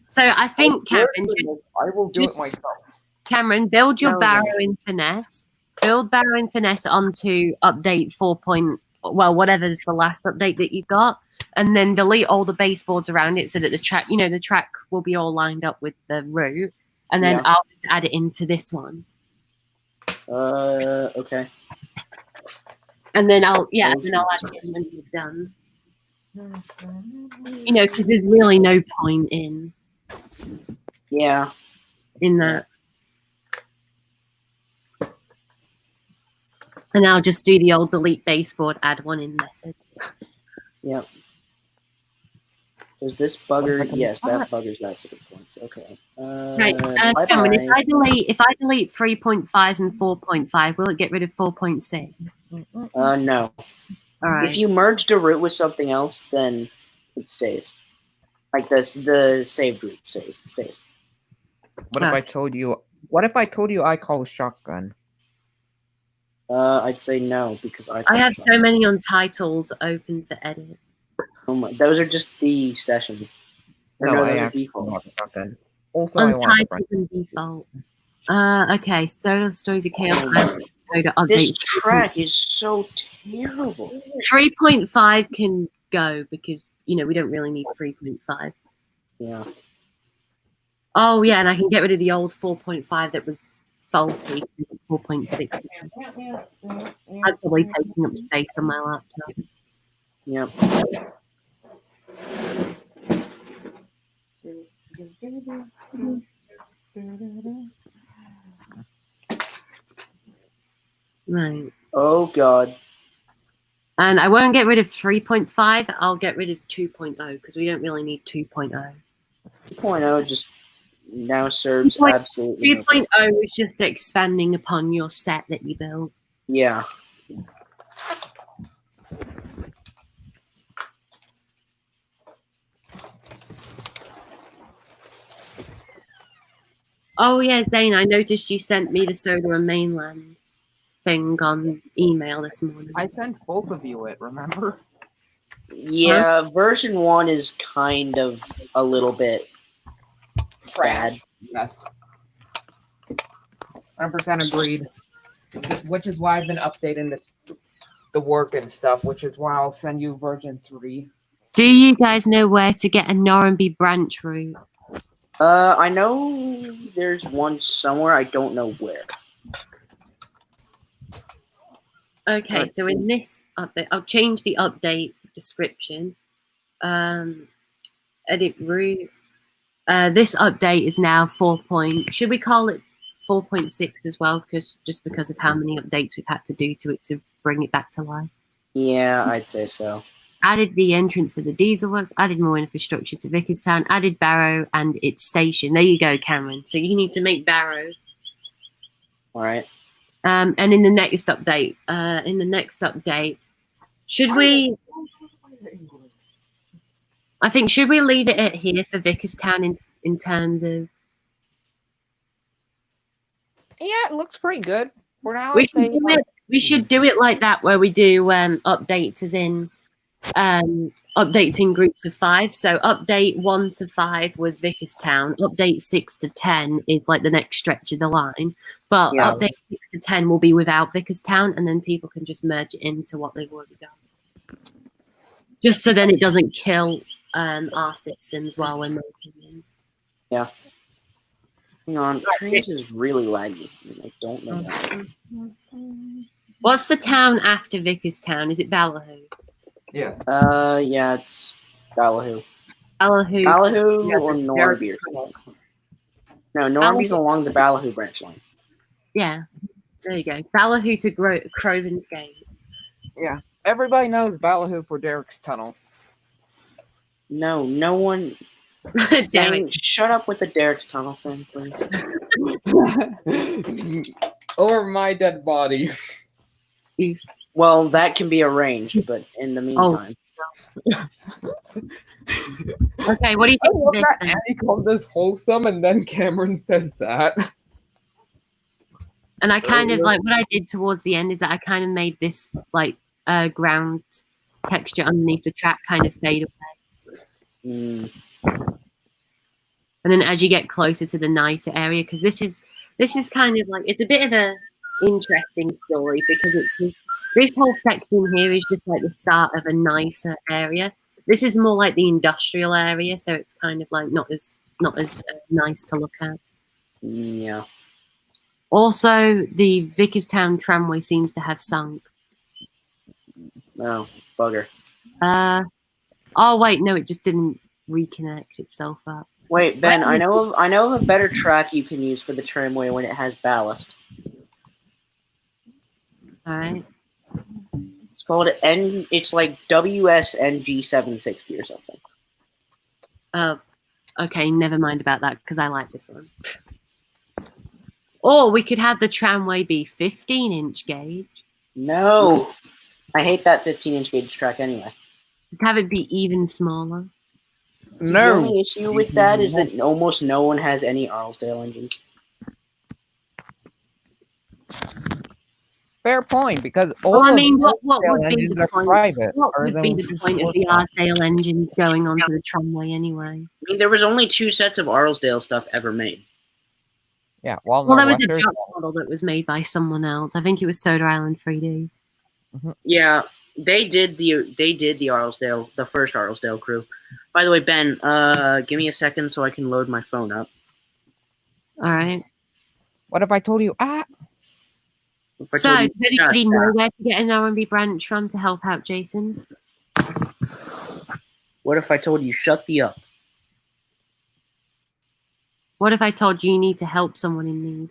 So I think, Cameron, I will do it myself. Cameron, build your No, Barrow no. in Finesse. Build Barrow in Finesse onto update 4. Whatever's the last update that you got, and then delete all the baseboards around it so that the track will be all lined up with the route, and then Yeah. I'll just add it into this one. Okay. And then I'll add it in when you're done. Because there's really no point in Yeah. that. And I'll just do the old delete baseboard, add one in method. Yep. Does this bugger? Yes, that buggers that 6 points. Okay. Right. Bye-bye. Cameron, if I delete 3.5 and 4.5, will it get rid of 4.6? No. All right. If you merged a root with something else, then it stays. Like this, the saved root stays. What if I told you? What if I told you I call shotgun? I'd say no because I have so many on titles open for edit. Oh my, those are just the sessions. No, those I are actually default. want shotgun. Also, I On want the titles and default. Okay, so Stories of Chaos. Oh, I have to go to update. This track is so terrible. 3.5 can go because we don't really need 3.5. Yeah. Oh yeah, and I can get rid of the old 4.5 that was faulty. 4.6. That's probably taking up space on my laptop. Yep. Right. Oh god. And I won't get rid of 3.5. I'll get rid of 2.0 because we don't really need 2.0. 2.0 just now serves 2.0 absolutely no purpose. 2.0 is just expanding upon your set that you built. Yeah. Oh yeah, Zane, I noticed you sent me the Soda and Mainland thing on email this morning. I sent both of you it, remember? Yeah, version 1 is kind of a little bit bad. Yes. 100% agreed. Which is why I've been updating the work and stuff, which is why I'll send you version 3. Do you guys know where to get a Norrenby branch route? I know there's one somewhere, I don't know where. Okay, so in this update, I'll change the update description. Edit route. This update is now 4. Should we call it 4.6 as well? Because of how many updates we've had to do to it to bring it back to life. Yeah, I'd say so. Added the entrance to the diesel works, added more infrastructure to Vickerstown, added Barrow and its station. There you go, Cameron. So you need to make Barrow. All right. And in the next update, should we? I think should we leave it at here for Vickerstown in terms of? Yeah, it looks pretty good. For now, We should do it like that, where we do updates as in updates in groups of 5. So update 1 to 5 was Vickerstown. Update 6 to 10 is like the next stretch of the line. But Yeah. update 6 to 10 will be without Vickerstown, and then people can just merge it into what they've already got. Just so then it doesn't kill our systems while we're making them. Yeah. Hang on, Trains is really laggy. I don't know why. What's the town after Vickerstown? Is it Ballyhoo? Yes. Yeah, it's Ballyhoo. Ballyhoo. Ballyhoo or Norby or something. No, Norby's along the Ballyhoo branch line. Yeah. There you go. Ballyhoo to Crovan's Gate. Yeah. Everybody knows Ballyhoo for Derek's Tunnel. No, no one. Derek. Shut up with the Derek's Tunnel thing, please. Or my dead body. Well, that can be arranged, but in the meantime. Okay, what do you think of this then? Annie called this wholesome, and then Cameron says that. And I kind of like what I did towards the end is that I kind of made this like ground texture underneath the track kind of fade away. And then as you get closer to the nicer area, because this is kind of like it's a bit of a interesting story because this whole section here is just like the start of a nicer area. This is more like the industrial area, so it's kind of like not as nice to look at. Yeah. Also, the Vickerstown tramway seems to have sunk. Oh, bugger. Oh wait, no, it just didn't reconnect itself up. Wait, Ben, I know of a better track you can use for the tramway when it has ballast. Alright. It's called it's like WSNG760 or something. Okay, never mind about that because I like this one. Or we could have the tramway be 15-inch gauge. No. I hate that 15-inch gauge track anyway. Just have it be even smaller. So the only issue with that is that almost no one has any Arlesdale engines. Fair point, because well, I mean, what would be the point? Private, what would be the point of the Arlesdale engines going onto the tramway anyway? I mean, there was only 2 sets of Arlesdale stuff ever made. Yeah, well, there was a jump model that was made by someone else. I think it was Soda Island 3D. Mm-hmm. Yeah, they did the Arlesdale, the first Arlesdale crew. By the way, Ben, give me a second so I can load my phone up. All right. What if I told you? If I So, told you does anybody know where to get an R&B branch from to help out Jason? What if I told you shut the up? What if I told you you need to help someone in need?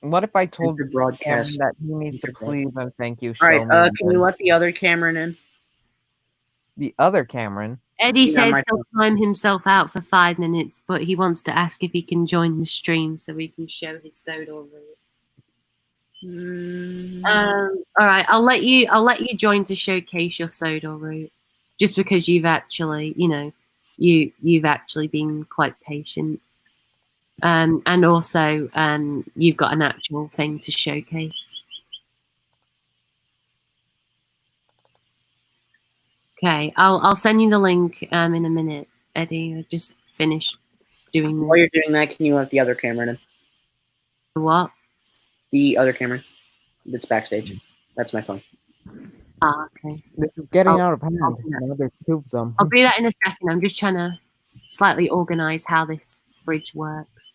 What if I told Enter him broadcast. that he needs to Enter please and thank you All show right. me Can you let the other Cameron in? the other Cameron? Eddie Yeah, says my he'll time himself out for 5 minutes, but he wants to ask if he can join the stream so we can show his soda route. All right, I'll let you join to showcase your soda route, just because you've actually, you've actually been quite patient, and also you've got an actual thing to showcase. Okay, I'll send you the link in a minute, Eddie. I just finished doing While you're this. doing that, can you let the other Cameron in? What? The other Cameron that's backstage. That's my phone. Ah, okay. This is getting I'll- out of hand. I'll do that. Now there's 2 of them. I'll do that in a second. I'm just trying to slightly organize how this bridge works.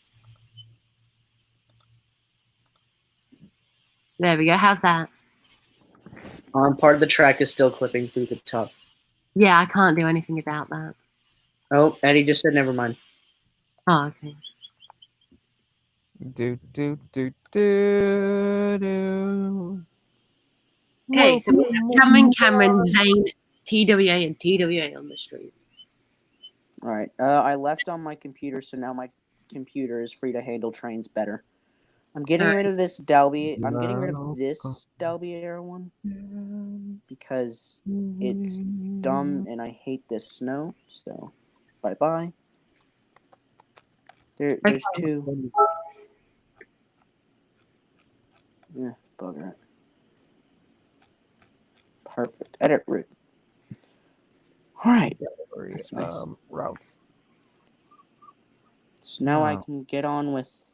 There we go. How's that? Part of the track is still clipping through the top. Yeah, I can't do anything about that. Oh, Eddie just said never mind. Oh, okay. Do do do do do. Okay, so we have Cameron, Zane, TWA, and TWA on the stream. All right. I left on my computer, so now my computer is free to handle trains better. I'm getting rid of this Dalby. I'm getting rid of this Dalby Air one because it's dumb and I hate this snow. So, bye bye. There's 2. Yeah, bugger it. Perfect. Edit route. All right. That's nice. Routes. So now I Wow. can get on with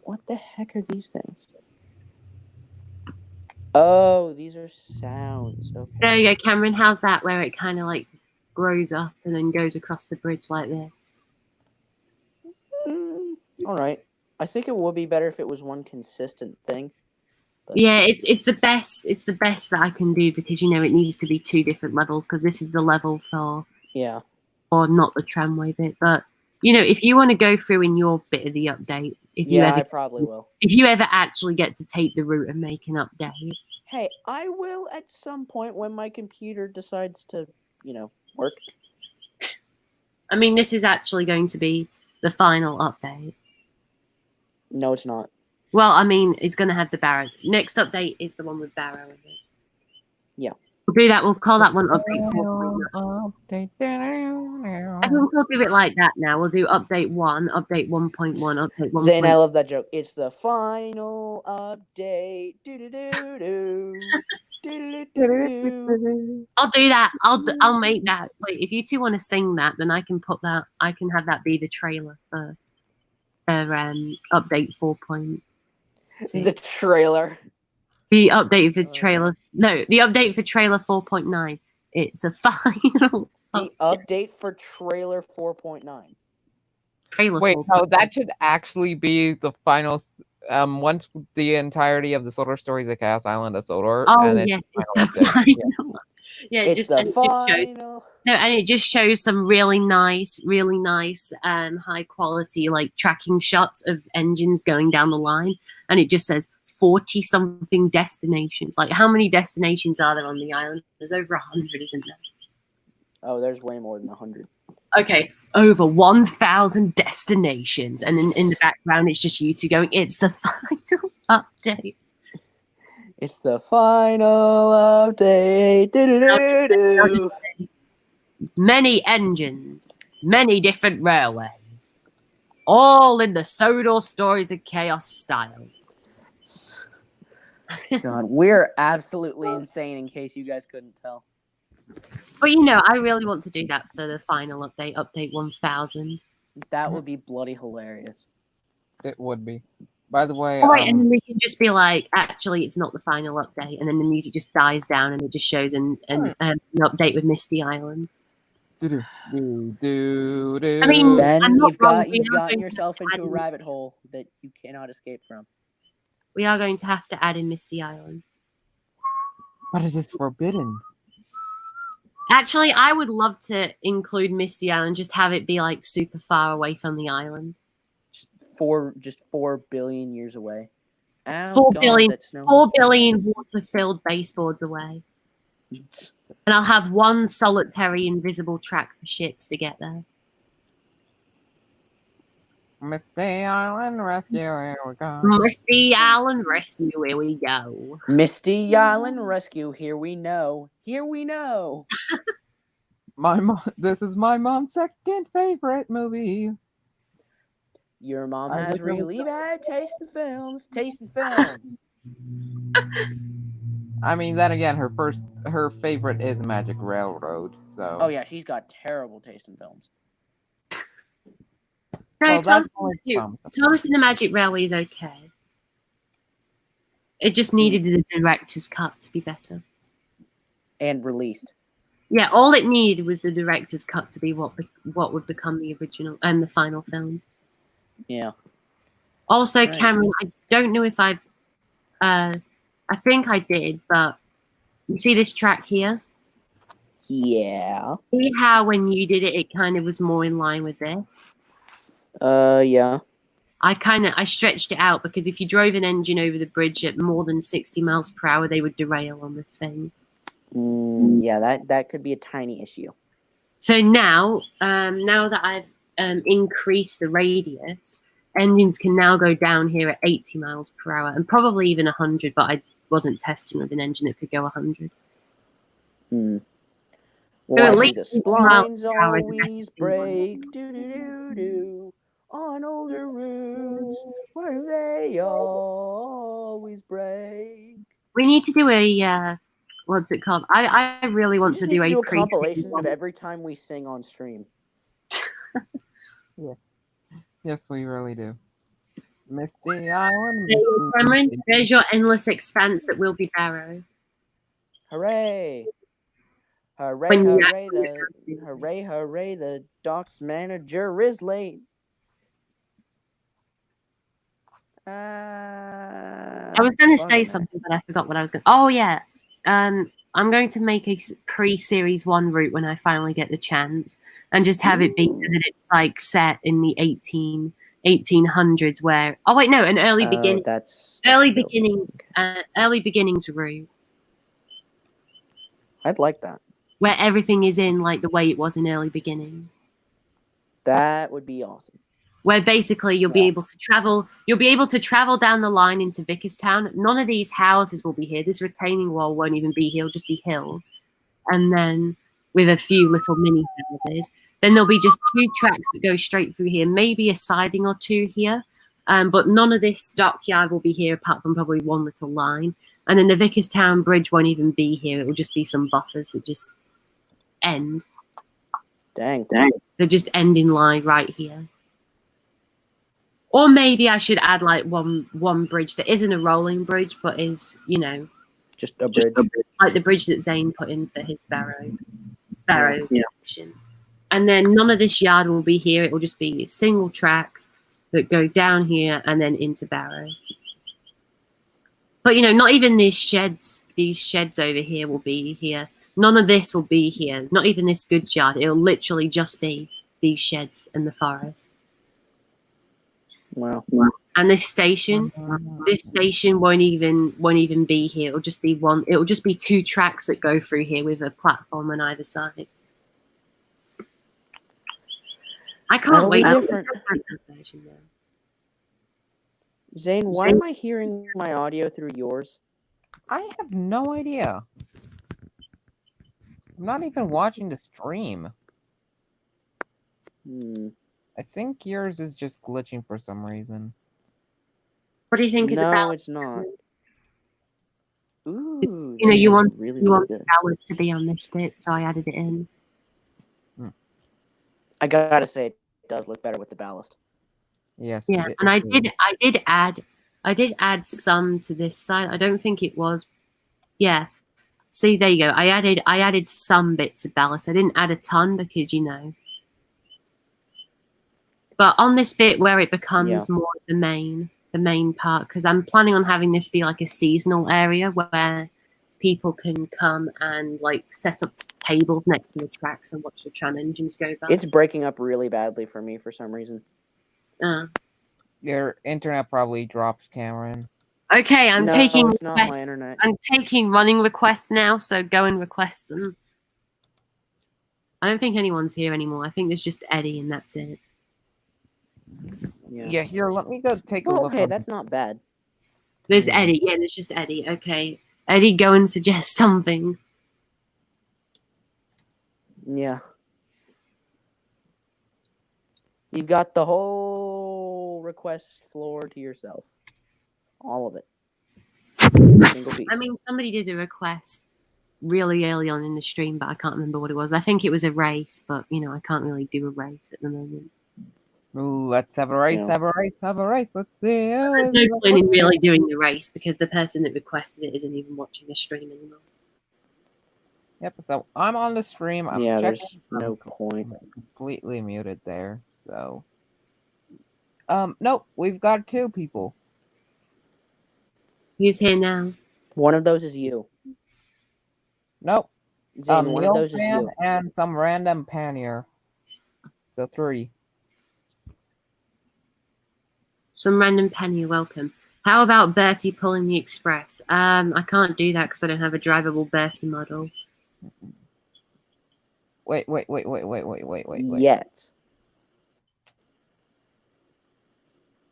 what the heck are these things? Oh, these are sounds. Okay. There you go, Cameron. How's that? Where it kind of like grows up and then goes across the bridge like this. All right. I think it would be better if it was one consistent thing. But Yeah, it's the best. It's the best that I can do because it needs to be 2 different levels because this is the level for, yeah. or not the tramway bit. But if you want to go through in your bit of the update, I probably will. If you ever actually get to take the route and make an update. Hey, I will at some point when my computer decides to, work. I mean, this is actually going to be the final update. No, it's not. Well, I mean, it's going to have the Barrow. Next update is the one with Barrow in it. Yeah. We'll do that. We'll call that one update 4.9. I think we'll do it like that now. We'll do update 1, update 1.1, update 1. Zane, I love that joke. It's the final update. Do-do-do-do. Do-do-do-do. I'll do that. I'll make that. Wait, if you 2 want to sing that, then I can put that. I can have that be the trailer for update 4.6. The trailer. The update for trailer. No, the update for trailer 4.9. It's a final. The update for trailer 4.9. Trailer. Wait, 4.9. no, that should actually be the final. Once the entirety of the Solar Stories of Chaos Island is over. Oh and yes, the it's the update. final. Yeah, It's the and it just shows. final. No, and it just shows some really nice, high quality like tracking shots of engines going down the line, and it just says 40 something destinations. Like, how many destinations are there on the island? There's over 100, isn't there? Oh, there's way more than 100. Okay, over 1,000 destinations, and in the background it's just you 2 going, "It's the final update." It's the final update. Do-do-do-do. Many engines, many different railways, all in the Sodor Stories of Chaos style. God, we're absolutely insane in case you guys couldn't tell. But I really want to do that for the final update, update 1,000. That would be bloody hilarious. It would be. By the way, Oh, wait, and then we can just be like, actually, it's not the final update, and then the music just dies down, and it just shows an update with Misty Island. Do, do, do. I mean, Ben, I'm not you've wrong, we you've are gotten going to yourself have to into add a in rabbit Misty- hole that you cannot escape from. We are going to have to add in Misty Island. But it is forbidden. Actually, I would love to include Misty Island, just have it be like super far away from the island. Just 4 billion years away. Oh, 4 God, billion, that's no 4 billion water-filled baseboards away. And I'll have one solitary invisible track for shits to get there. Misty Island Rescue, here we go. Misty Island Rescue, here we go. Misty Island Rescue. Here we know. Here we know. My mom. This is my mom's second favorite movie. Your mom I has literally really bad taste in films. Taste in films. I mean, then again, her favorite is Magic Railroad. So. Oh yeah, she's got terrible taste in films. No, Well, Thomas, that's only some. Thomas and the Magic Railway is okay. It just needed the director's cut to be better. And released. Yeah, all it needed was the director's cut to be what would become the original and the final film. Yeah. Also, Right. Cameron, I don't know if I think I did, but you see this track here? Yeah. See how when you did it, it kind of was more in line with this? Yeah. I stretched it out because if you drove an engine over the bridge at more than 60 miles per hour, they would derail on this thing. Yeah, that could be a tiny issue. So now that I've increased the radius, engines can now go down here at 80 miles per hour and probably even 100, but I wasn't testing with an engine that could go 100. Well, at I think least the 50 miles splines per hour is a better always speed one. break. Do on older routes where they always break. We need to do a what's it called? I really want We to just need do to a do a pre-series compilation one. of every time we sing on stream. Yes. Yes, we really do. Misty Island. There you go, Cameron, there's your endless expanse that will be Barrow. Hooray! Hooray, When you hooray, actually have to. hooray, the docks manager is late. I was going to say bummer. something, but I forgot what I was going. Oh yeah, I'm going to make a pre-series 1 route when I finally get the chance, and just have it be so that it's like set in the 1800s. Where an early beginning, That's early dope. beginnings route I'd like that. where everything is in like the way it was in early beginnings. That would be awesome. Where basically you'll be Yeah. able to travel down the line into Vickerstown. None of these houses will be here. This retaining wall won't even be here. It'll just be hills. And then with a few little mini houses. Then there'll be just 2 tracks that go straight through here, maybe a siding or 2 here. But none of this dockyard will be here apart from probably 1 little line. And then the Vickerstown Bridge won't even be here. It will just be some buffers that just end. Dang. They just end in line right here. Or maybe I should add like one bridge that isn't a rolling bridge, but is, Just a bridge. like the bridge that Zane put in for his Barrow connection. And then none of this yard will be here. It will just be single tracks that go down here and then into Barrow. But not even these sheds over here will be here. None of this will be here. Not even this goods yard. It'll literally just be these sheds and the forest. Wow. And this station won't even be here. It'll just be 2 tracks that go through here with a platform on either side. I can't That'll wait. be to different. this version, though. Zane, why am I hearing my audio through yours? I have no idea. I'm not even watching the stream. I think yours is just glitching for some reason. What do you think of the No, balance? it's not. Ooh, You want really, you really want good. the balance to be on this bit, so I added it in. I gotta say, it does look better with the ballast. Yes. Yeah, and I did add some to this side. I don't think it was. Yeah, See, there you go. I added some bits of ballast. I didn't add a ton because, you know. But on this bit where it becomes more the main part, because I'm planning on having this be like a seasonal area where people can come and like set up tables next to the tracks and watch the Tran engines go by. It's breaking up really badly for me for some reason. Your internet probably dropped, Cameron. Okay, No, taking it's not requests. my internet. I'm taking running requests now, so go and request them. I don't think anyone's here anymore. I think there's just Eddie and that's it. Yeah. Yeah, here, let me go take a Well, look. hey, that's not bad. There's Eddie. Yeah, there's just Eddie. Okay. Eddie, go and suggest something. Yeah. You've got the whole request floor to yourself. All of it. Single piece. I mean, somebody did a request really early on in the stream, but I can't remember what it was. I think it was a race, but, you know, I can't really do a race at the moment. Ooh, let's have a race, Yeah. have a race, have a race. Let's see. There's no point in really doing the race because the person that requested it isn't even watching the stream anymore. Yep, so I'm on the stream. I'm Yeah, checking. there's no point. I'm completely muted there, so. Nope, we've got 2 people. Who's here now? One of those is you. Nope. Zane, one of Neil those is Fan you. and some random panier. So 3. Some random penny, welcome. How about Bertie pulling the express? I can't do that because I don't have a drivable Bertie model. Wait. Yet.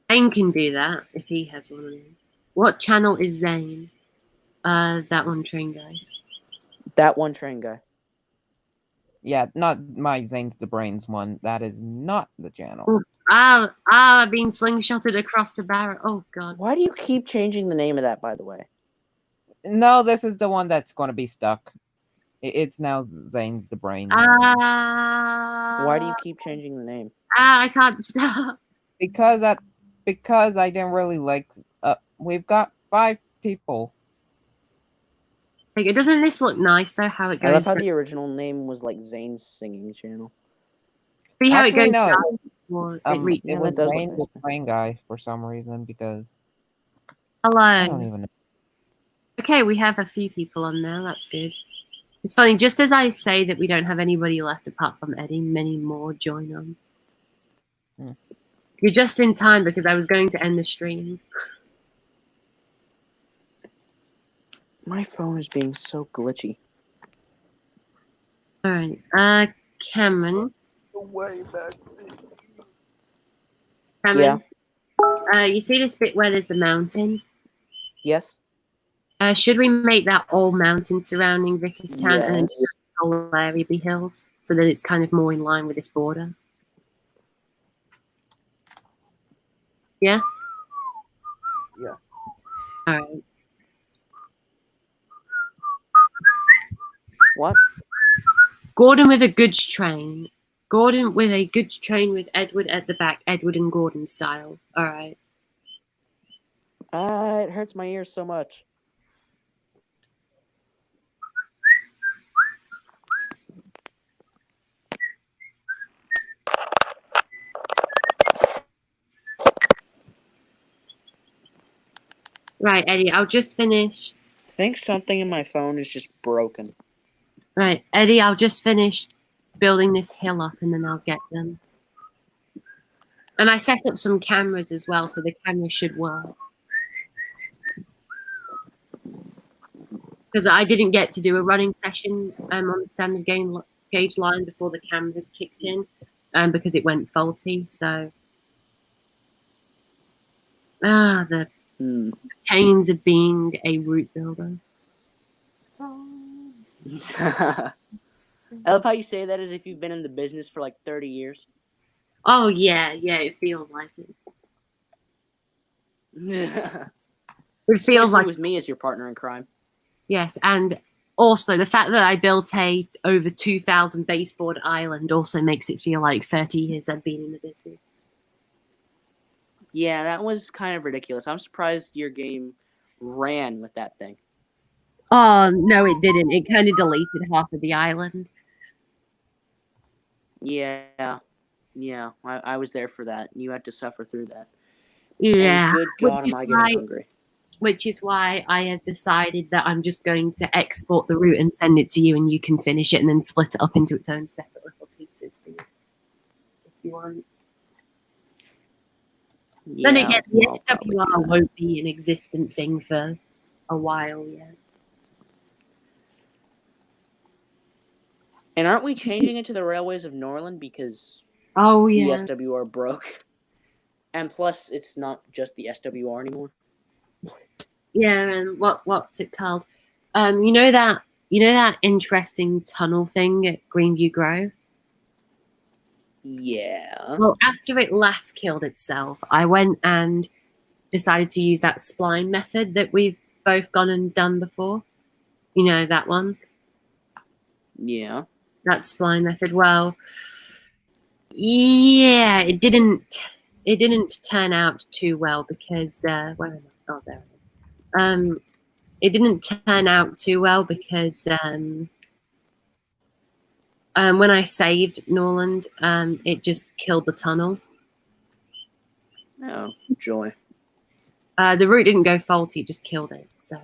Zane can do that if he has one of them. What channel is Zane? That one train guy. That one train guy. Yeah, not my Zane's the Brains one. That is not the channel. Ooh. I've been slingshotted across the barrel. Oh, God. Why do you keep changing the name of that, by the way? No, this is the one that's going to be stuck. It's now Zane's the Brains. Why do you keep changing the name? I can't stop. Because I didn't really like. We've got 5 people. Like, doesn't this look nice though? How it goes. I love how the original name was like Zane's singing channel. See how Actually, it goes. no. It It that was does look Zane the nice. Brain guy for some reason because Hello. I don't even know. Okay, we have a few people on now. That's good. It's funny. Just as I say that we don't have anybody left apart from Eddie, many more join on. You're just in time because I was going to end the stream. My phone is being so glitchy. All right. Cameron. Way back. Cameron. Yeah. You see this bit where there's the mountain? Yes? Should we make that all mountain surrounding Vickerstown and then Yes. this whole area be hills so that it's kind of more in line with this border? Yeah? Yes. All right. What? Gordon with a goods train. Gordon with a goods train with Edward at the back. Edward and Gordon style. All right. It hurts my ears so much. Right, Eddie, I'll just finish. I think something in my phone is just broken. Right, Eddie, I'll just finish building this hill up and then I'll get them. And I set up some cameras as well, so the camera should work. Because I didn't get to do a running session on the standard gauge line before the cameras kicked in, because it went faulty. So, the pains of being a route builder. I love how you say that as if you've been in the business for like 30 years. Oh yeah, it feels like it. It feels like with me as your partner in crime. Yes, and also the fact that I built a over 2,000 baseboard island also makes it feel like 30 years I've been in the business. Yeah, that was kind of ridiculous. I'm surprised your game ran with that thing. Oh, no, it didn't. It kind of deleted half of the island. Yeah. Yeah, I was there for that. You had to suffer through that. Yeah. And good God, am I getting hungry. Which is why I have decided that I'm just going to export the route and send it to you, and you can finish it and then split it up into its own separate little pieces for you, if you want. Yeah, Then again, the I'll probably do SWR that. won't be an existent thing for a while yet. And aren't we changing it to the Railways of Norland because Oh, the yeah. SWR broke? And plus, it's not just the SWR anymore. Yeah, and what's it called? You know that interesting tunnel thing at Greenview Grove? Yeah. Well, after it last killed itself, I went and decided to use that spline method that we've both gone and done before. You know, that one? Yeah. That spline method. Well, yeah, it didn't turn out too well because where am I? Oh, there. It didn't turn out too well because when I saved Norland, it just killed the tunnel. Oh, joy. The route didn't go faulty; it just killed it. So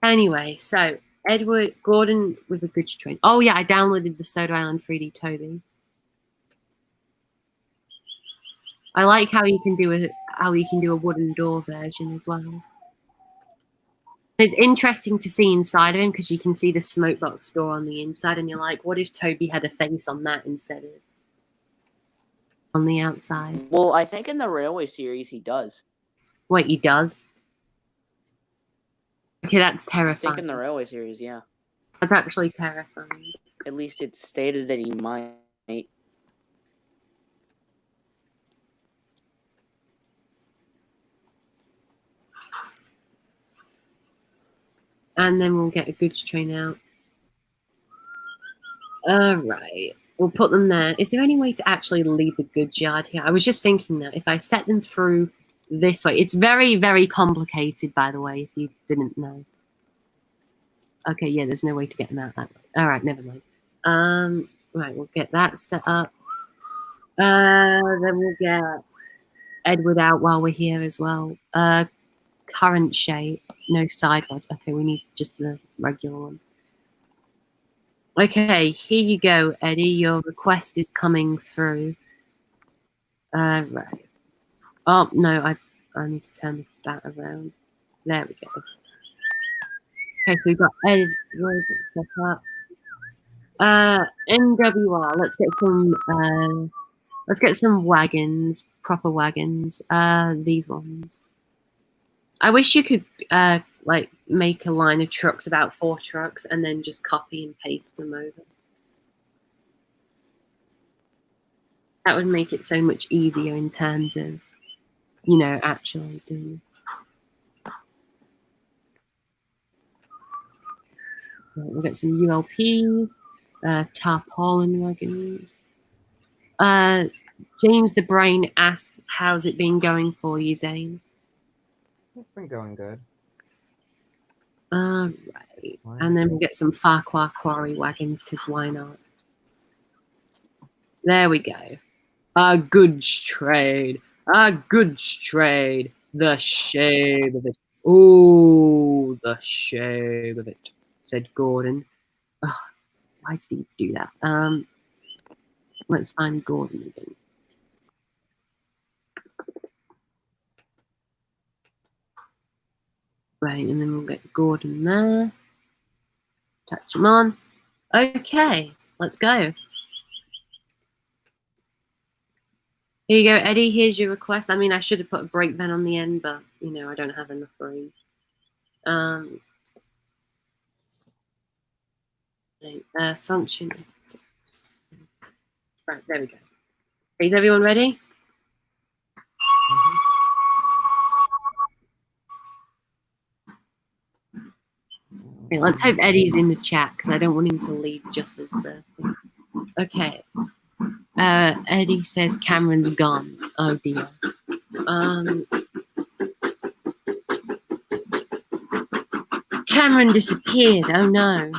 anyway, so Edward Gordon with a goods train. Oh yeah, I downloaded the Soda Island 3D Toby. I like how you can do a wooden door version as well. It's interesting to see inside of him because you can see the smoke box door on the inside, and you're like, what if Toby had a face on that instead of on the outside? Well, I think in the Railway series he does. Wait, he does? Okay, that's I terrifying. think in the Railway series, yeah. That's actually terrifying. At least it's stated that he might. And then we'll get a goods train out. Alright. We'll put them there. Is there any way to actually leave the goods yard here? I was just thinking that if I set them through this way. It's very, very complicated, by the way, if you didn't know. Okay, yeah, there's no way to get them out that way. Alright, never mind. Right, we'll get that set up. Then we'll get Edward out while we're here as well. Current shape, no side rods. Okay, we need just the regular one. Okay, here you go, Eddie. Your request is coming through. Right. Oh no, I need to turn that around. There we go. Okay, so we've got Edward set up. NWR. Let's get some wagons, proper wagons. These ones. I wish you could like make a line of trucks, about 4 trucks, and then just copy and paste them over. That would make it so much easier in terms of, you know, actually doing. We'll get some ULPs, tarpaulin wagons. James the Brain asked, how's it been going for you, Zane? It's been going good. Right. And then we'll get some Farquhar Quarry wagons, because why not? There we go. A goods trade. A goods trade. The shame of it. Oh, the shame of it, said Gordon. Ugh, why did he do that? Let's find Gordon again. Right, and then we'll get Gordon there. Touch him on. Okay, let's go. Here you go, Eddie. Here's your request. I mean, I should have put a brake van on the end, but, you know, I don't have enough room. Function. Right, there we go. Is everyone ready? Okay, let's hope Eddie's in the chat, because I don't want him to leave just as the thing. Okay. Eddie says Cameron's gone. Oh dear. Cameron disappeared. Oh no.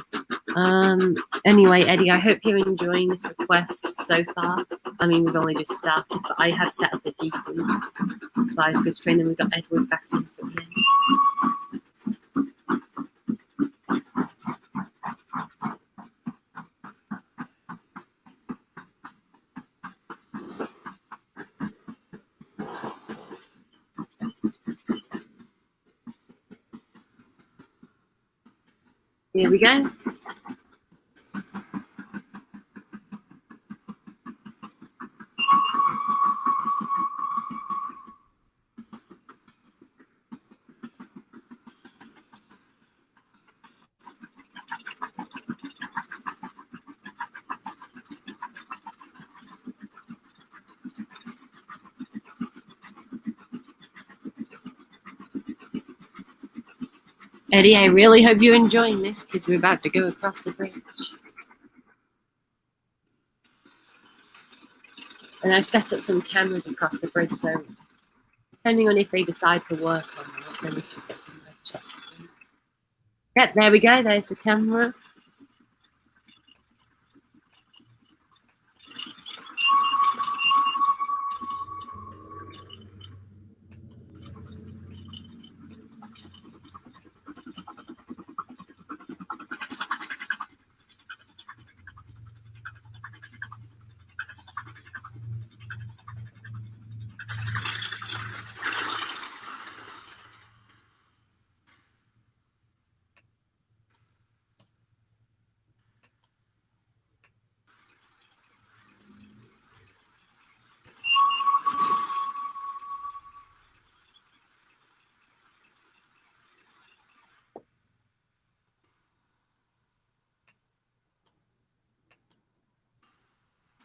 Anyway, Eddie, I hope you're enjoying this request so far. I mean, we've only just started, but I have set up a decent size goods train, and we've got Edward back in at the end. Here we go. Eddie, I really hope you're enjoying this because we're about to go across the bridge. And I've set up some cameras across the bridge, so depending on if they decide to work or not, then we should get some red checks. Yep, there we go. There's the camera.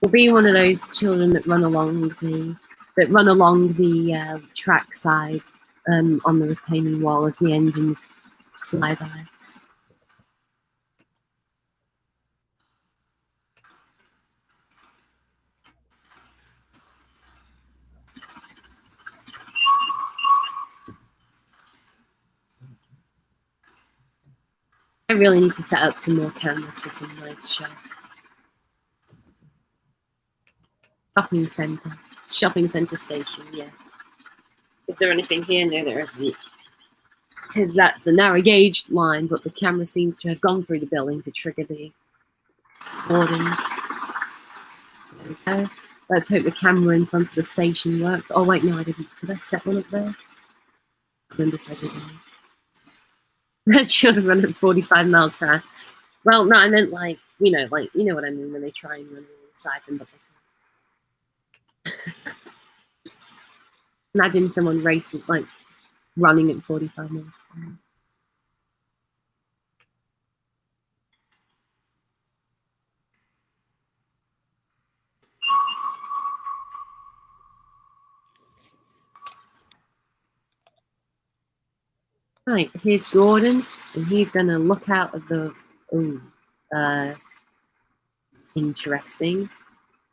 We'll be one of those children that run along the track side on the retaining wall as the engines fly by. I really need to set up some more cameras for some nice shots. Shopping centre station, yes. Is there anything here? No, there isn't. Because that's a narrow gauge line, but the camera seems to have gone through the building to trigger the boarding. There we go. Let's hope the camera in front of the station works. Oh wait, no, I didn't. Did I set one up there? I wonder if I did. That should have run at 45 miles per hour. Well, no, I meant like you know what I mean when they try and run inside them, but they can't. Imagine someone racing, like running at 45 miles per hour. Right, here's Gordon, and he's gonna look out of the. Interesting.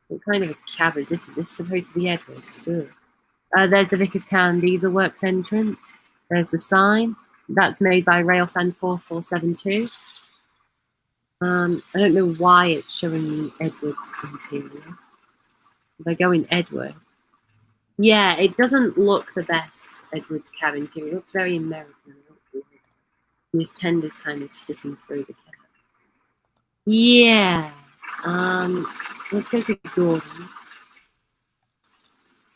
What kind of a cab is this? Is this supposed to be Edward? There's the Vic of Town Diesel Works entrance. There's the sign. That's made by Railfan 4472. I don't know why it's showing me Edward's interior. If I go in Edward, yeah, it doesn't look the best. Edward's cab interior. It looks very American. His tenders kind of sticking through the cab. Yeah. Let's go for Gordon.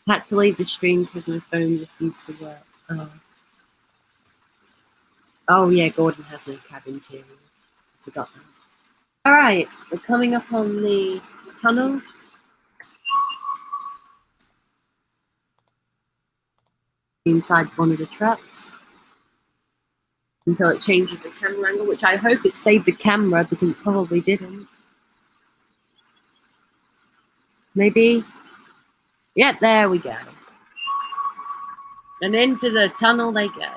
Had to leave the stream because my phone refused to work. Oh yeah, Gordon has no cab interior. Forgot that. Alright, we're coming up on the tunnel. Inside one of the trucks. Until it changes the camera angle, which I hope it saved the camera because it probably didn't. Maybe. Yep, there we go. And into the tunnel they go.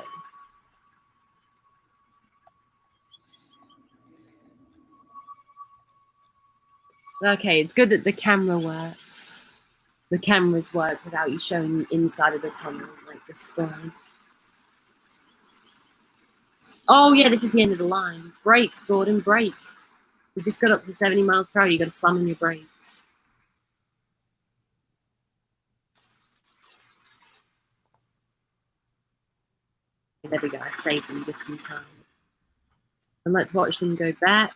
Okay, it's good that the camera works. The cameras work without you showing the inside of the tunnel, like the spline. Oh yeah, this is the end of the line. Brake, Gordon, brake. You just got up to 70 miles per hour. You got to slam on your brakes. There we go. I saved them just in time. And let's watch them go back.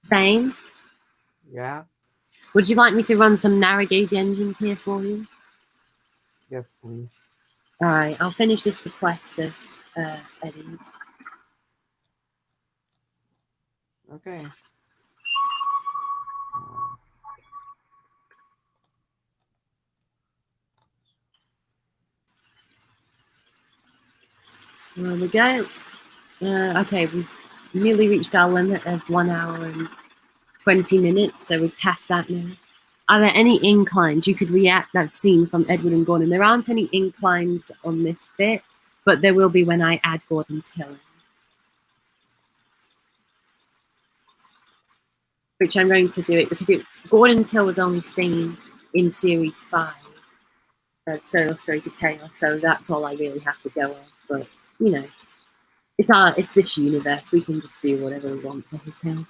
Same. Yeah? Would you like me to run some narrow gauge engines here for you? Yes, please. All right, I'll finish this request of Eddie's. Okay. There we go. Okay, we've nearly reached our limit of 1 hour and 20 minutes, so we're past that now. Are there any inclines? You could react that scene from Edward and Gordon. There aren't any inclines on this bit, but there will be when I add Gordon's Hill in, which I'm going to do it because Gordon's Hill was only seen in Series 5 of Solo Stories of Chaos, so that's all I really have to go on. But, you know, it's this universe. We can just do whatever we want for his hill.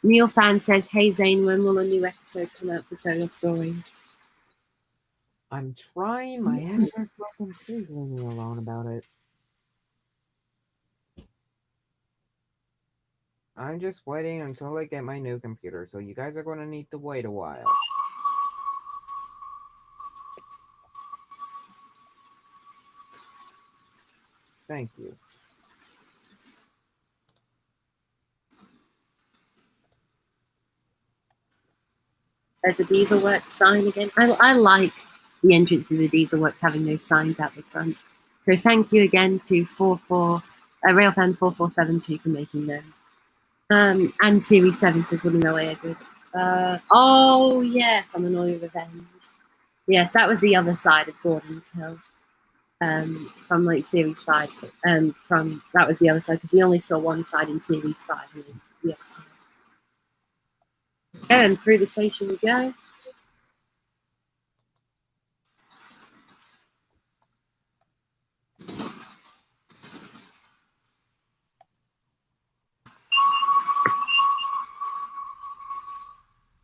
Neil Fan says, "Hey Zane, when will a new episode come out for Solo Stories?" I'm trying my editor's broken. Please leave me alone about it. I'm just waiting until I get my new computer, so you guys are going to need to wait a while. Thank you. There's the Diesel Works sign again. I like the entrance of the Diesel Works having those signs out the front. So thank you again to Railfan 4472 for making them. And Series 7 says, "Wouldn't know Edward." Oh yeah, from An Oil Revenge. Yes, that was the other side of Gordon's Hill. From like Series 5. From that was the other side because we only saw one side in Series 5 and then the other side. And through the station we go.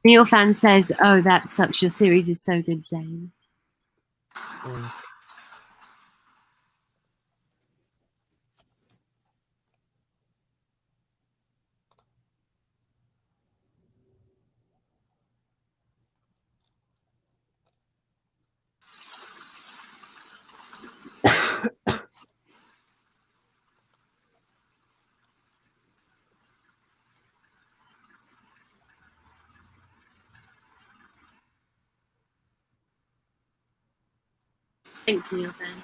Neil Fan says, "Oh, that sucks. Your series is so good, Zane." Thanks, Neil Fan.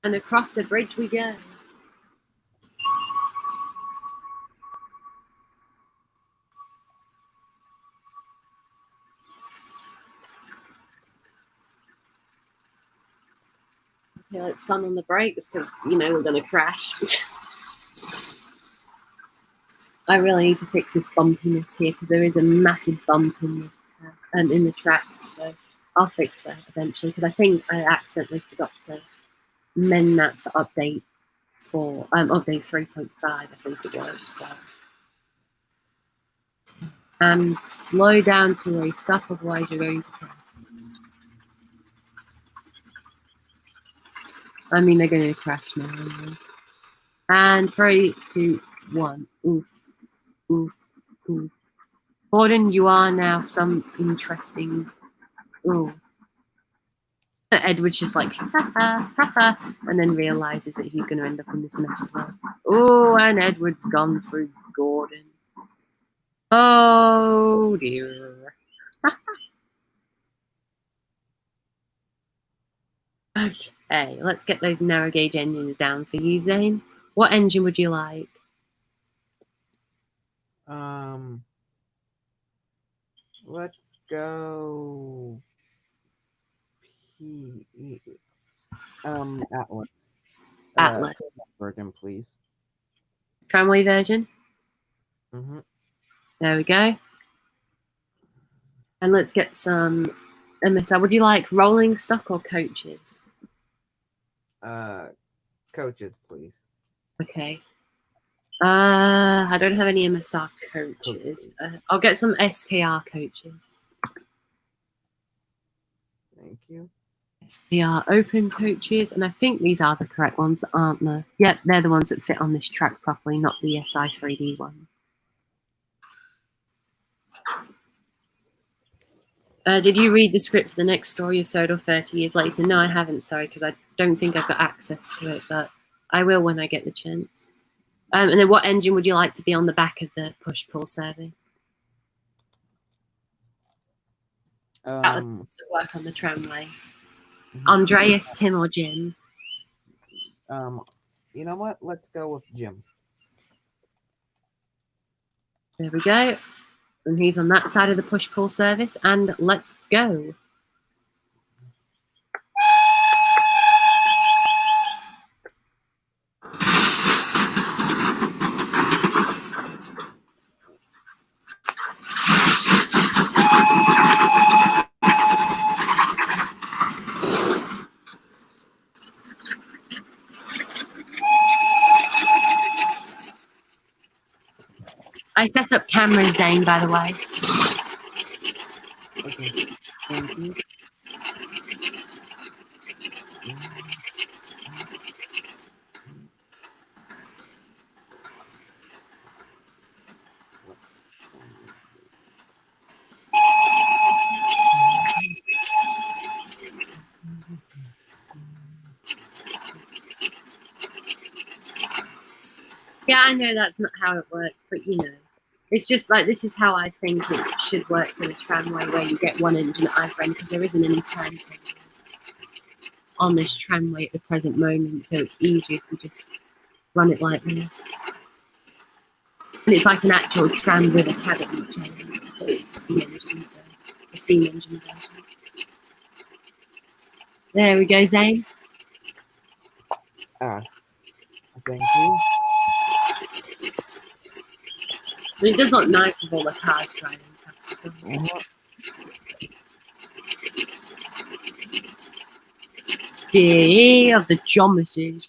And across the bridge we go. Okay, let's slam on the brakes because you know we're gonna crash. I really need to fix this bumpiness here because there is a massive bump in the tracks. So I'll fix that eventually because I think I accidentally forgot to mend that for update 3.5. I think it was. So. And slow down to a stop, otherwise you're going to crash. I mean, they're going to crash now. Anyway. And 3, 2, 1. Oof, oof, oof. Gordon, you are now some interesting. Ooh. Edward's just like, ha ha, ha ha, and then realizes that he's going to end up in this mess as well. Oh, and Edward's gone through Gordon. Oh dear. Okay, let's get those narrow gauge engines down for you, Zane. What engine would you like? Let's go. Atlas. Atlas. Version, please. Tramway version. Mm-hmm. There we go. And let's get some MSR. Would you like rolling stock or coaches? Coaches, please. Okay. I don't have any MSR coaches. I'll get some SKR coaches. Thank you. SKR open coaches, and I think these are the correct ones, aren't they? Yep, they're the ones that fit on this track properly, not the SI3D ones. Did you read the script for the next story of Sodor 30 years later? No, I haven't, sorry, because I don't think I've got access to it, but I will when I get the chance. And then what engine would you like to be on the back of the push-pull service? That would work on the tramway. Andreas, Tim, or Jim? You know what? Let's go with Jim. There we go. And he's on that side of the push-pull service, and let's go. I set up cameras, Zane, by the way. Okay. Thank you. Yeah, I know that's not how it works, but you know, it's just like this is how I think it should work for the tramway, where you get one engine at either end, because there isn't any turntables on this tramway at the present moment, so it's easier if you just run it like this. And it's like an actual tram with a cabin chain, but it's steam engines, the steam engine version. There we go, Zane. Thank you. I mean, it does look nice with all the cars driving past as well. Day of the Jomuses.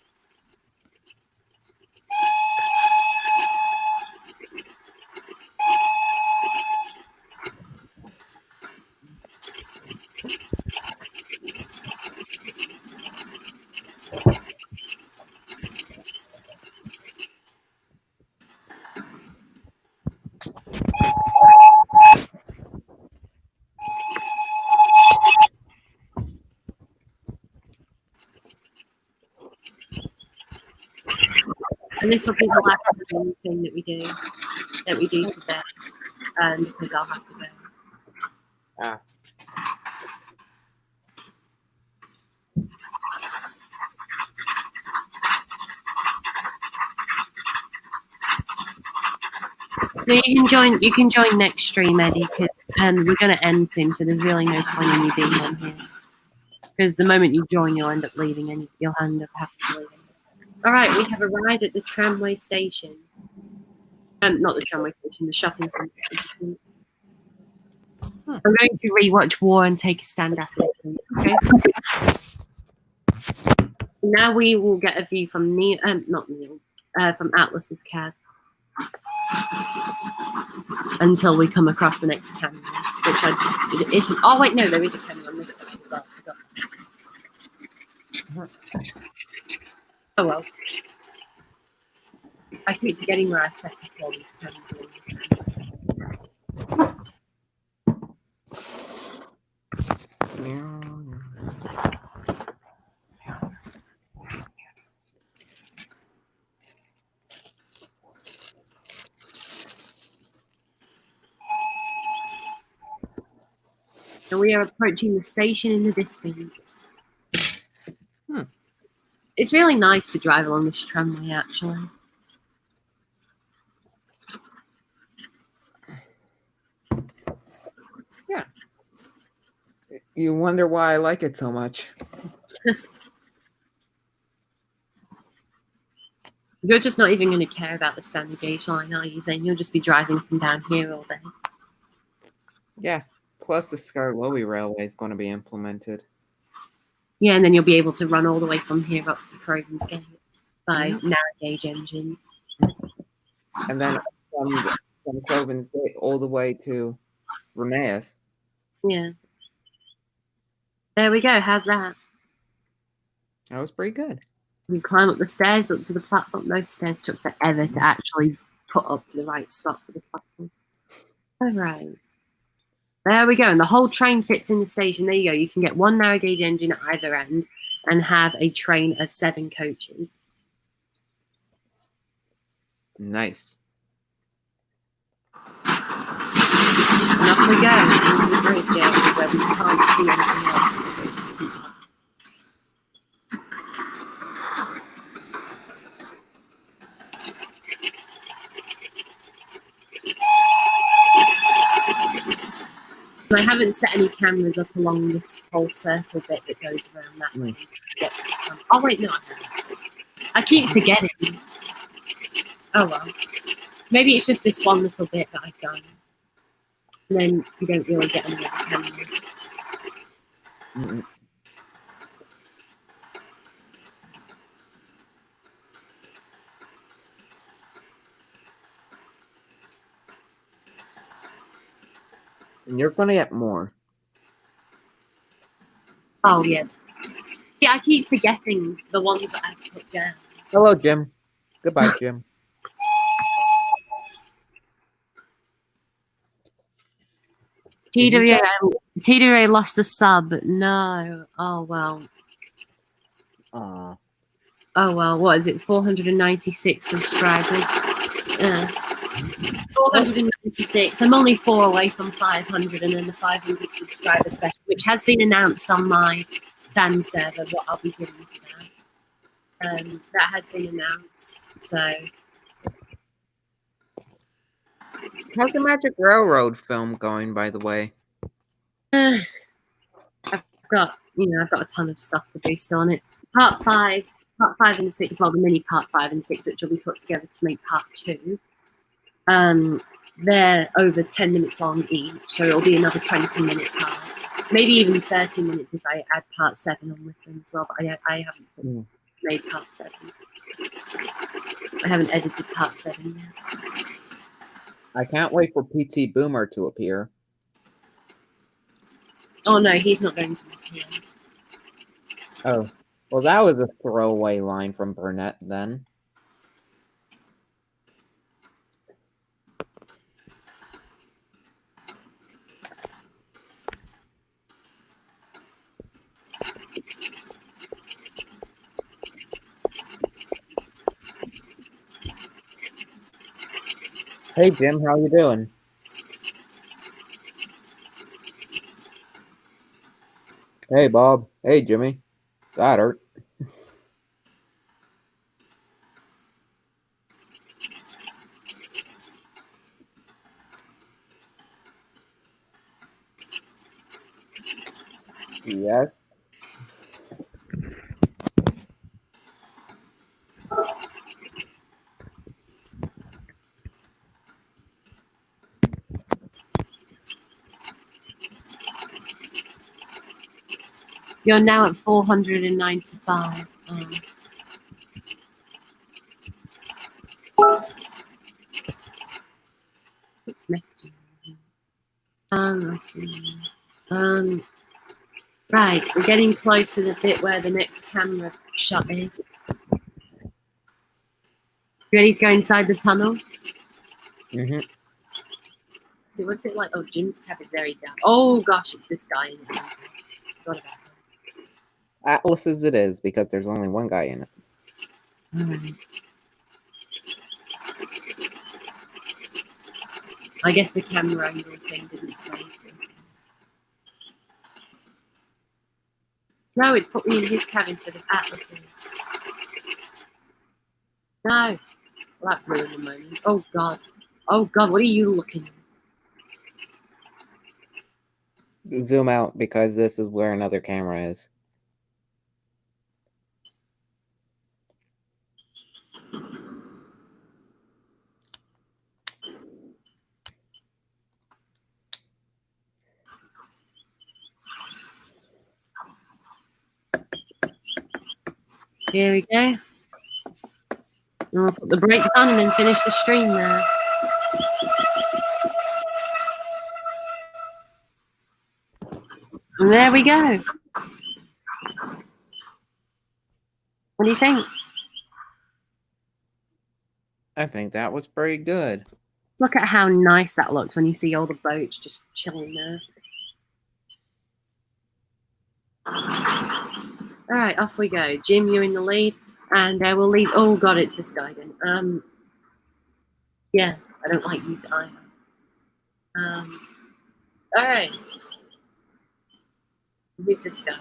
And this will be the last thing that we do today, because I'll have to go. No, you can join next stream, Eddie, because we're going to end soon, so there's really no point in you being on here. Because the moment you join, you'll end up leaving, and you'll end up having to leave. All right, we have arrived at the tramway station. Not the tramway station, the shopping centre. I'm going to rewatch War and take a stand after it. Okay. Now we will get a view from from Atlas's cab. Until we come across the next camera, which it isn't. Oh wait, no, there is a camera on this side as well. I forgot. Oh well. I keep forgetting where I set up all these cameras. So we are approaching the station in the distance. It's really nice to drive along this tramway, actually. Yeah. You wonder why I like it so much. You're just not even going to care about the standard gauge line, are you, Zane? You'll just be driving up and down here all day. Yeah. Plus the Skarloey Railway is going to be implemented. Yeah, and then you'll be able to run all the way from here up to Croven's Gate by Mhm. narrow gauge engine. And then from Croven's Gate all the way to Reneus. Yeah. There we go. How's that? That was pretty good. You climb up the stairs up to the platform. Those stairs took forever to actually put up to the right spot for the platform. All right. There we go. And the whole train fits in the station. There you go. You can get one narrow gauge engine at either end and have a train of 7 coaches. Nice. And off we go into the bridge area where we can't see anything else as the bridge is keep up. And I haven't set any cameras up along this whole circle bit that goes around that way until we get to the front. Oh wait, no, I haven't. I keep forgetting. Oh well. Maybe it's just this one little bit that I've done. And then you don't really get any other cameras. Mm-mm. And you're going to get more. Oh yeah. See, I keep forgetting the ones that I've put down. Hello, Jim. Goodbye, Jim. TWA lost a sub. No. Oh well. Aw. Oh well. What is it? 496 subscribers. 496. I'm only 4 away from 500, and then the 500 subscriber special, which has been announced on my fan server. What I'll be doing for that. That has been announced. So. How's the Magic Railroad film going, by the way? I've got a ton of stuff to boost on it. Part 5 and 6, well, the mini part 5 and 6, which will be put together to make part 2. They're over 10 minutes long each, so it'll be another 20-minute part. Maybe even 30 minutes if I add part 7 on with them as well, but I haven't made part 7. I haven't edited part 7 yet. I can't wait for PT Boomer to appear. Oh no, he's not going to appear. Oh. Well, that was a throwaway line from Burnett then. Hey, Jim, how you doing? Hey, Bob. Hey, Jimmy. That hurt. Yes. You're now at 495. What's messaging? Let's see. Right, we're getting close to the bit where the next camera shot is. Ready to go inside the tunnel? Mm-hmm. See, what's it like? Oh, Jim's cab is very dark. Oh gosh, it's this guy in it. Forgot about that. Atlas's it is, because there's only one guy in it. Alright. I guess the camera angle thing didn't save it. No, it's put me in his cab instead of Atlas's. No. Well, that ruined the moment. Oh god. Oh god, what are you looking at? Zoom out, because this is where another camera is. Here we go. And we'll put the brakes on and then finish the stream there. And there we go. What do you think? I think that was pretty good. Look at how nice that looks when you see all the boats just chilling there. All right, off we go. Jim, you're in the lead, and we'll leave. Oh God, it's this guy again. Yeah, I don't like you either. All right. Who's this guy?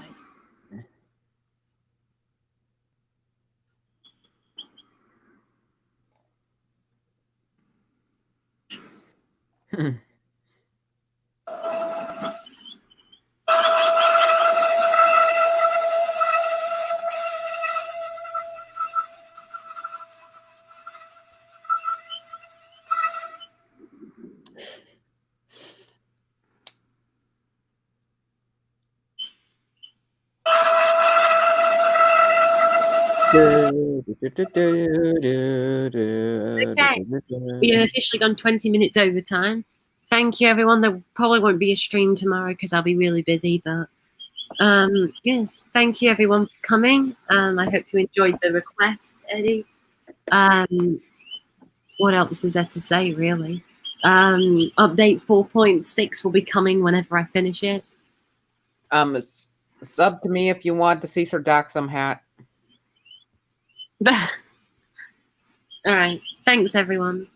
We have officially gone 20 minutes over time. Thank you, everyone. There probably won't be a stream tomorrow because I'll be really busy. But yes, thank you, everyone, for coming. I hope you enjoyed the request, Eddie. What else is there to say, really? Update 4.6 will be coming whenever I finish it. Sub to me if you want to see Sir Daxam hat. All right. Thanks, everyone.